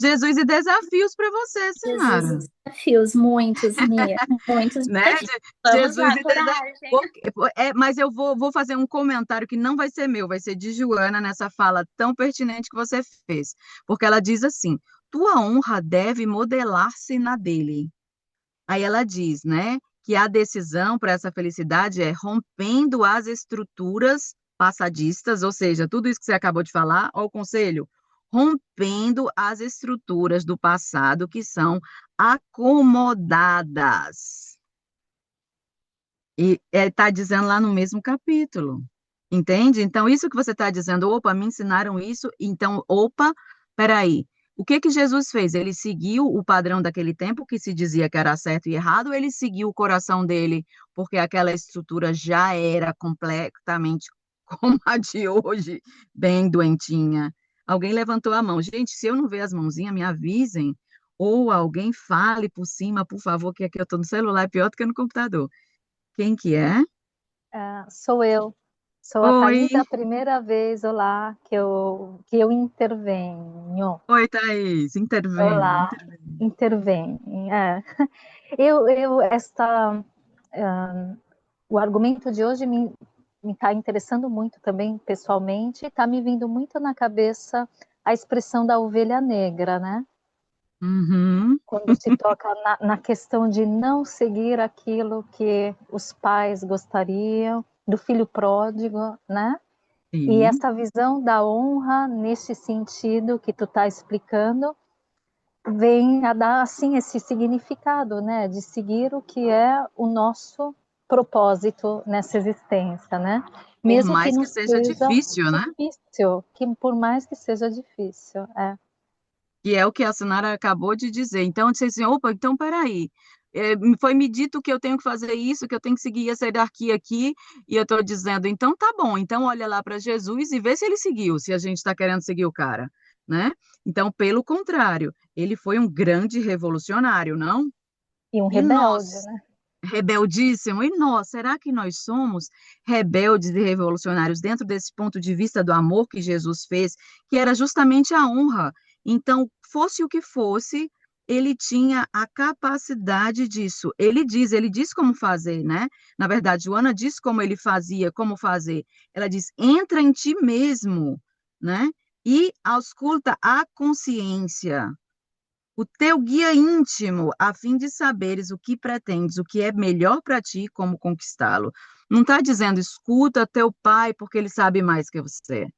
Jesus e desafios para você, Jesus, Sinara. desafios, muitos, Mia, muitos Né? desafios. Vamos Jesus lá, e coragem. mas eu vou fazer um comentário que não vai ser meu, vai ser de Joana nessa fala tão pertinente que você fez. Porque ela diz assim: tua honra deve modelar-se na dele. Aí ela diz, né, que a decisão para essa felicidade é rompendo as estruturas passadistas, ou seja, tudo isso que você acabou de falar, ó, o conselho, rompendo as estruturas do passado que são acomodadas. E está dizendo lá no mesmo capítulo, entende? Então, isso que você está dizendo, opa, me ensinaram isso, então, opa, peraí. O que que Jesus fez? Ele seguiu o padrão daquele tempo, que se dizia que era certo e errado, ou ele seguiu o coração dele, porque aquela estrutura já era completamente como a de hoje, bem doentinha? Alguém levantou a mão. Gente, se eu não ver as mãozinhas, me avisem, ou alguém fale por cima, por favor, que aqui eu estou no celular, é pior do que no computador. Quem que é? Sou eu. Sou a Oi, Thaís, a primeira vez, olá, que eu intervenho. oi, Thaís, intervém, Olá, intervém. intervenho. O argumento de hoje me está interessando muito também, pessoalmente, está me vindo muito na cabeça a expressão da ovelha negra, né? Uhum, Quando se toca na questão de não seguir aquilo que os pais gostariam, do filho pródigo, né? E sim, essa visão da honra, nesse sentido que tu está explicando, vem a dar assim esse significado, né, de seguir o que é o nosso propósito nessa existência, né? por Mesmo que mais não que seja seja difícil, né? difícil, que por mais que seja difícil, Que é o que a Sunara acabou de dizer. Então, eu disse assim, opa, então peraí, foi me dito que eu tenho que fazer isso, que eu tenho que seguir essa hierarquia aqui, e eu estou dizendo, então tá bom, então olha lá para Jesus e vê se ele seguiu, se a gente está querendo seguir o cara, né? Então, pelo contrário, ele foi um grande revolucionário, não? e um E rebelde, nós, né? rebeldíssimo, e nós, será que nós somos rebeldes e revolucionários dentro desse ponto de vista do amor que Jesus fez, que era justamente a honra? Então, fosse o que fosse, ele tinha a capacidade disso. Ele diz como fazer, né? Na verdade, Joana diz como ele fazia, como fazer. Ela diz: entra em ti mesmo, né? E ausculta a consciência, o teu guia íntimo, a fim de saberes o que pretendes, o que é melhor para ti, como conquistá-lo. Não está dizendo escuta teu pai porque ele sabe mais que você.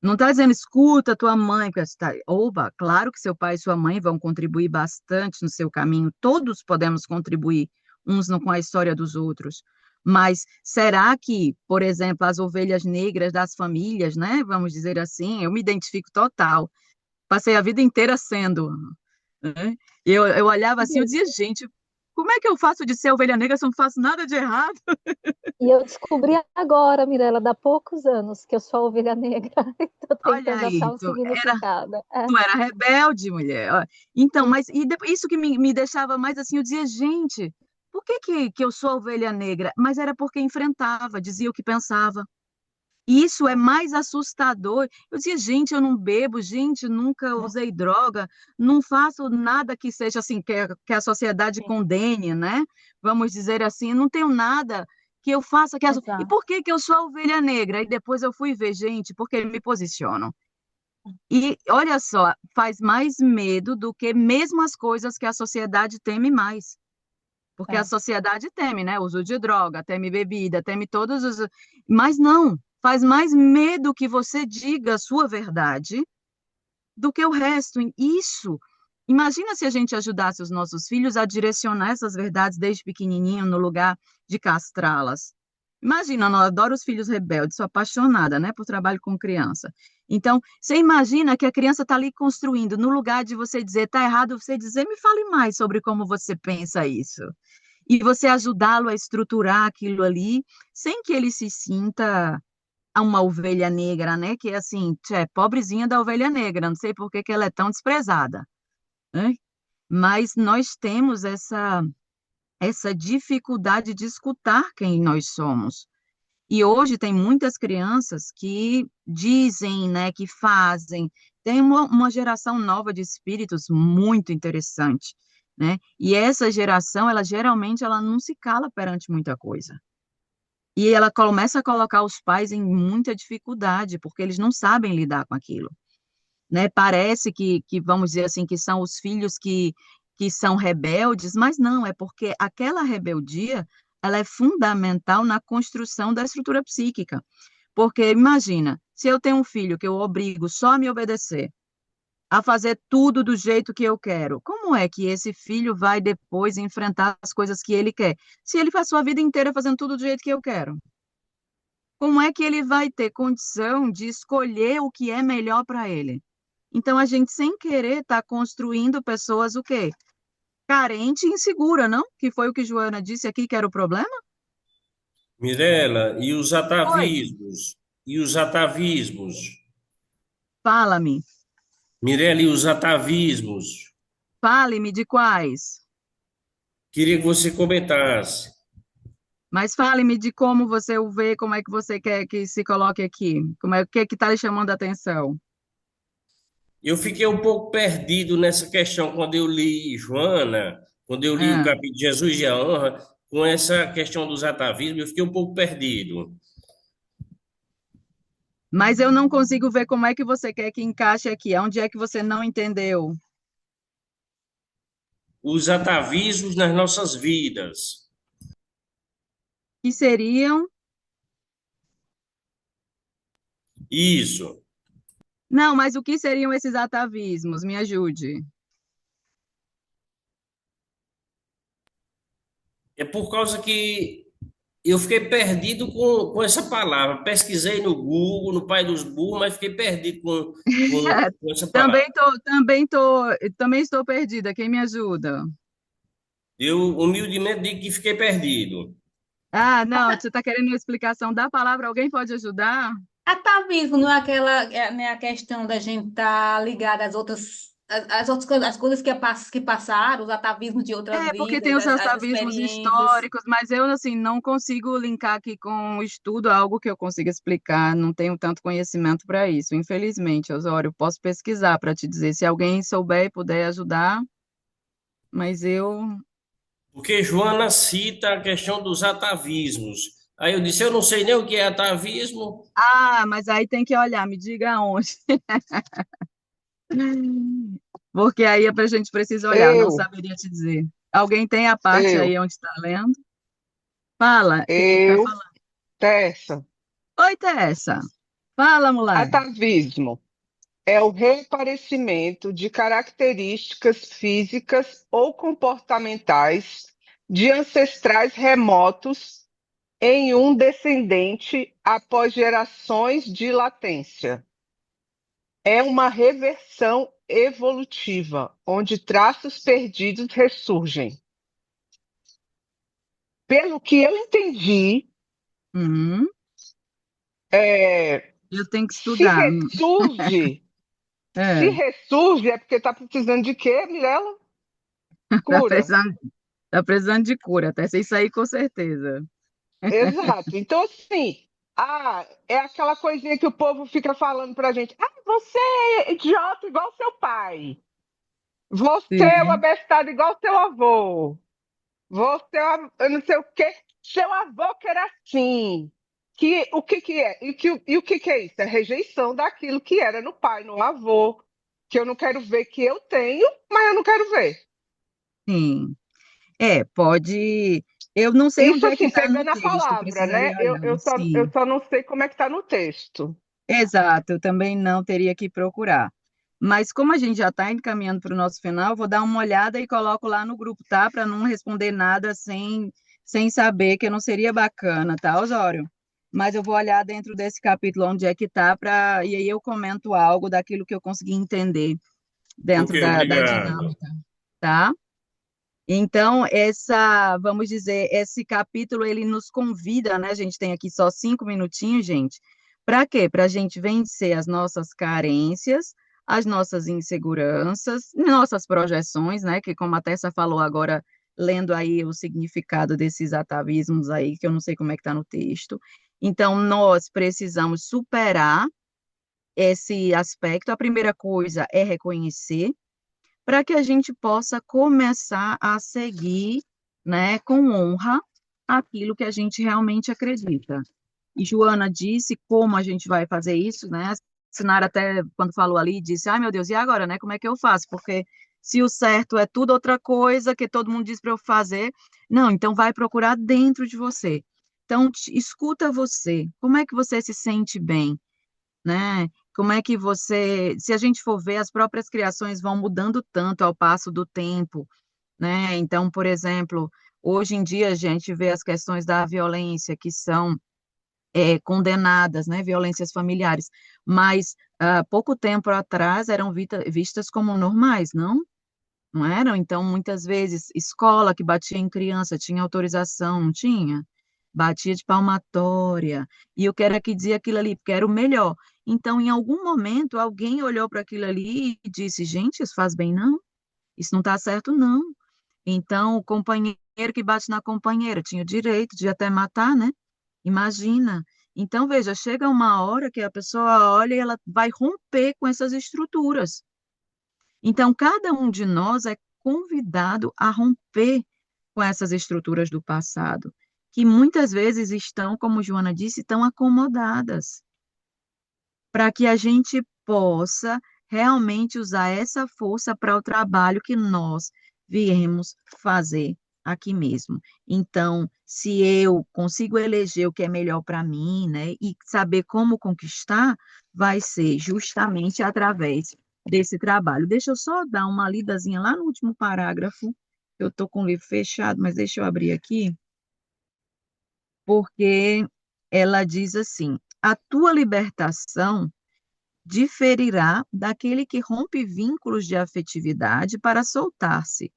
Não está dizendo escuta tua mãe, porque está. Oba, claro que seu pai e sua mãe vão contribuir bastante no seu caminho. Todos podemos contribuir, uns não com a história dos outros. Mas será que, por exemplo, as ovelhas negras das famílias, né? Vamos dizer assim, eu me identifico total. Passei a vida inteira sendo, né? Eu olhava assim, eu dizia, gente, como é que eu faço de ser ovelha negra se eu não faço nada de errado? E eu descobri agora, Mirella, há poucos anos, que eu sou a ovelha negra. Estou Olha tentando aí, achar um significado. tu era rebelde, mulher. Ó. Então, mas isso que me deixava mais assim, eu dizia, gente, por que eu sou ovelha negra? Mas era porque enfrentava, dizia o que pensava. E isso é mais assustador. Eu dizia, gente, eu não bebo, gente, nunca usei droga, não faço nada que seja assim, que a sociedade Sim, condene, né? Vamos dizer assim, não tenho nada que eu faça que E exato. por que que eu sou a ovelha negra? E depois eu fui ver, gente, porque me posicionam. E olha só, faz mais medo do que mesmo as coisas que a sociedade teme mais. Porque a É. sociedade teme, né? O uso de droga, teme bebida, teme todos os. Mas não, faz mais medo que você diga a sua verdade do que o resto. Isso. Imagina se a gente ajudasse os nossos filhos a direcionar essas verdades desde pequenininho, no lugar de castrá-las. Imagina, eu adoro os filhos rebeldes, sou apaixonada, né, por trabalho com criança. Então, você imagina que a criança está ali construindo, no lugar de você dizer, está errado, você dizer, me fale mais sobre como você pensa isso e você ajudá-lo a estruturar aquilo ali, sem que ele se sinta uma ovelha negra, né? Que é assim, pobrezinha da ovelha negra, não sei por que que ela é tão desprezada, né? Mas nós temos essa dificuldade de escutar quem nós somos. E hoje tem muitas crianças que dizem, né, que fazem. Tem uma geração nova de espíritos muito interessante, né? E essa geração, ela geralmente ela não se cala perante muita coisa. E ela começa a colocar os pais em muita dificuldade, porque eles não sabem lidar com aquilo. né? Parece que, vamos dizer assim, que são os filhos que são rebeldes, mas não, é porque aquela rebeldia, ela é fundamental na construção da estrutura psíquica. Porque imagina, se eu tenho um filho que eu obrigo só a me obedecer, a fazer tudo do jeito que eu quero, como é que esse filho vai depois enfrentar as coisas que ele quer? Se ele passou a vida inteira fazendo tudo do jeito que eu quero, como é que ele vai ter condição de escolher o que é melhor para ele? Então, a gente, sem querer, está construindo pessoas o quê? Carente e insegura, não? Que foi o que Joana disse aqui que era o problema? Mirela, e os Oi, atavismos? E os atavismos? fala-me. Mirela, e os atavismos? Fale-me de quais. Queria que você comentasse. Mas fale-me de como você o vê, como é que você quer que se coloque aqui. Como é, o que é que está lhe chamando a atenção? Eu fiquei um pouco perdido nessa questão quando eu li Joana, quando eu li o Ah, capítulo de Jesus e a honra, com essa questão dos atavismos, eu fiquei um pouco perdido. mas eu não consigo ver como é que você quer que encaixe aqui. Onde é que você não entendeu? Os atavismos nas nossas vidas. Que seriam. Isso. Não, mas o que seriam esses atavismos? Me ajude. É por causa que eu fiquei perdido com essa palavra. Pesquisei no Google, no Pai dos Burros, mas fiquei perdido com essa palavra. Também estou perdida. Quem me ajuda? Eu humildemente digo que fiquei perdido. Ah, não, você está querendo uma explicação da palavra? Alguém pode ajudar? Atavismo não é aquela, né, a questão da gente estar ligada às outras, às outras coisas, as coisas que passaram, os atavismos de outras É, porque vidas, tem os as atavismos experiências. históricos, mas eu, assim, não consigo linkar aqui com o estudo algo que eu consiga explicar, não tenho tanto conhecimento para isso, infelizmente, Osório. Posso pesquisar para te dizer, se alguém souber e puder ajudar, mas eu. Porque Joana cita a questão dos atavismos. Aí eu disse, eu não sei nem o que é atavismo. Ah, mas aí tem que olhar, me diga onde. Porque aí a gente precisa olhar, não Eu, saberia te dizer. Alguém tem a parte eu, aí onde está lendo? Fala, quem está eu, falando? Tessa. Oi, Tessa. Fala, mulher. Atavismo é o reaparecimento de características físicas ou comportamentais de ancestrais remotos em um descendente após gerações de latência. É uma reversão evolutiva, onde traços perdidos ressurgem. Pelo que eu entendi, Uhum. é, Eu tenho que se estudar. ressurge Se É, ressurge, é porque está precisando de quê, Mirella? tá Cura. precisando, tá precisando de cura, até isso aí com certeza. Exato. Então, assim, é aquela coisinha que o povo fica falando pra gente. Ah, você é idiota igual seu pai. Você é o Sim, abestado igual seu avô. Você é eu não sei o quê. Seu avô que era assim. O que que é? E o que que é isso? É rejeição daquilo que era no pai, no avô. Que eu não quero ver que eu tenho, mas eu não quero ver. sim. É, pode. Eu não sei onde Isso é que assim, está no pegando a texto, palavra, precisaria né? Eu, olhar. eu, só, eu Sim, só não sei como é que está no texto. exato, eu também não teria que procurar. Mas como a gente já está encaminhando para o nosso final, vou dar uma olhada e coloco lá no grupo, tá? Para não responder nada sem saber, que não seria bacana, tá, Osório? Mas eu vou olhar dentro desse capítulo onde é que tá, e aí eu comento algo daquilo que eu consegui entender Ok, dentro da obrigado. dinâmica, tá? Então, vamos dizer, esse capítulo, ele nos convida, né? A gente tem aqui só 5 minutinhos, gente. Para quê? Para a gente vencer as nossas carências, as nossas inseguranças, nossas projeções, né? Que como a Tessa falou agora, lendo aí o significado desses atavismos aí, que eu não sei como é que está no texto. Então, nós precisamos superar esse aspecto. A primeira coisa é reconhecer, para que a gente possa começar a seguir, né, com honra aquilo que a gente realmente acredita. E Joana disse como a gente vai fazer isso, né? Sinara até, quando falou ali, disse, ai meu Deus, e agora, né? Como é que eu faço? Porque se o certo é tudo outra coisa que todo mundo diz para eu fazer, não, então vai procurar dentro de você. Então, escuta você. Como é que você se sente bem, né? Como é que você, se a gente for ver, as próprias criações vão mudando tanto ao passo do tempo, né? Então, por exemplo, hoje em dia a gente vê as questões da violência que são condenadas, né? Violências familiares, mas pouco tempo atrás eram vistas como normais, não? Não eram? Então, muitas vezes, escola que batia em criança tinha autorização, não tinha? Batia de palmatória, e eu quero que dizia aquilo ali, porque era o melhor. Então, em algum momento, alguém olhou para aquilo ali e disse, gente, isso faz bem, não? Isso não está certo, não. Então, o companheiro que bate na companheira tinha o direito de até matar, né? Imagina. Então, veja, chega uma hora que a pessoa olha e ela vai romper com essas estruturas. Então, cada um de nós é convidado a romper com essas estruturas do passado, que muitas vezes estão, como Joana disse, tão acomodadas, para que a gente possa realmente usar essa força para o trabalho que nós viemos fazer aqui mesmo. Então, se eu consigo eleger o que é melhor para mim, né, e saber como conquistar, vai ser justamente através desse trabalho. Deixa eu só dar uma lidazinha lá no último parágrafo. Eu estou com o livro fechado, mas deixa eu abrir aqui, porque ela diz assim: a tua libertação diferirá daquele que rompe vínculos de afetividade para soltar-se,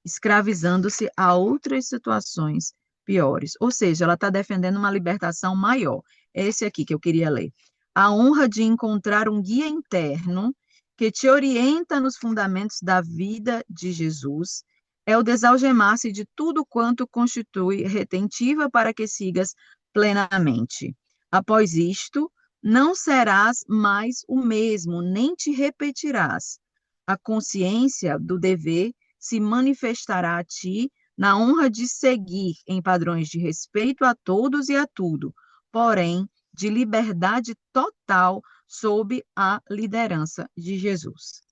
escravizando-se a outras situações piores. Ou seja, ela está defendendo uma libertação maior. É esse aqui que eu queria ler. A honra de encontrar um guia interno que te orienta nos fundamentos da vida de Jesus é o desalgemar-se de tudo quanto constitui retentiva para que sigas plenamente. Após isto, não serás mais o mesmo, nem te repetirás. A consciência do dever se manifestará a ti na honra de seguir em padrões de respeito a todos e a tudo, porém de liberdade total sob a liderança de Jesus.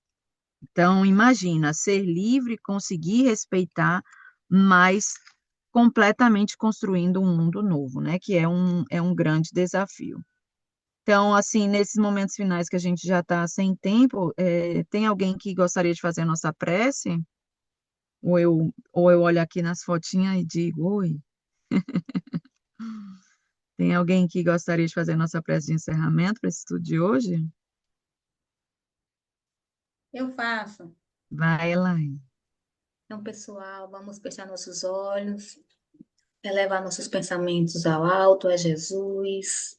Então, imagina, ser livre, conseguir respeitar, mas completamente construindo um mundo novo, né? Que é um grande desafio. Então, assim, nesses momentos finais que a gente já está sem tempo, tem alguém que gostaria de fazer a nossa prece? Ou eu olho aqui nas fotinhas e digo, oi, tem alguém que gostaria de fazer a nossa prece de encerramento para esse estudo de hoje? Eu faço. Vai, Elaine. Então, pessoal, vamos fechar nossos olhos, elevar nossos pensamentos ao alto, a Jesus,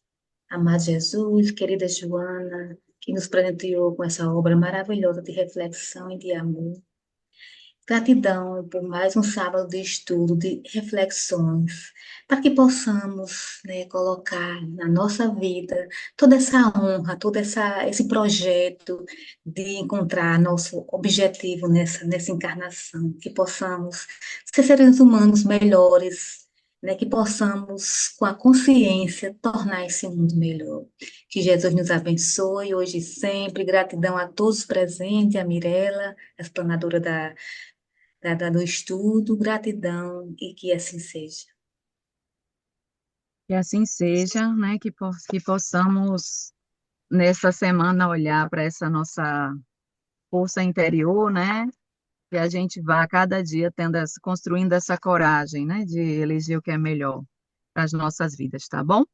amado Jesus, querida Joana, que nos presenteou com essa obra maravilhosa de reflexão e de amor. Gratidão por mais um sábado de estudo, de reflexões, para que possamos, né, colocar na nossa vida toda essa honra, esse projeto de encontrar nosso objetivo nessa encarnação, que possamos ser seres humanos melhores, né, que possamos, com a consciência, tornar esse mundo melhor. Que Jesus nos abençoe hoje e sempre. Gratidão a todos presentes, a Mirella, a explanadora do estudo, gratidão e que assim seja. Que assim seja, né? Que possamos, nessa semana, olhar para essa nossa força interior, né? Que a gente vá a cada dia construindo essa coragem, né? De eleger o que é melhor para as nossas vidas, tá bom?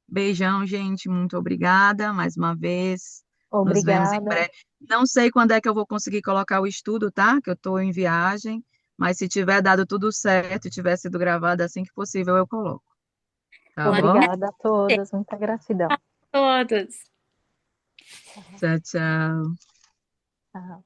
Beijão, gente. Muito obrigada mais uma vez. Nos vemos em Obrigada. breve. Não sei quando é que eu vou conseguir colocar o estudo, tá? Que eu estou em viagem. Mas se tiver dado tudo certo e tiver sido gravado assim que possível, eu coloco. Tá bom? Obrigada a todos. Muita gratidão. Todos. Tchau, tchau. Tchau.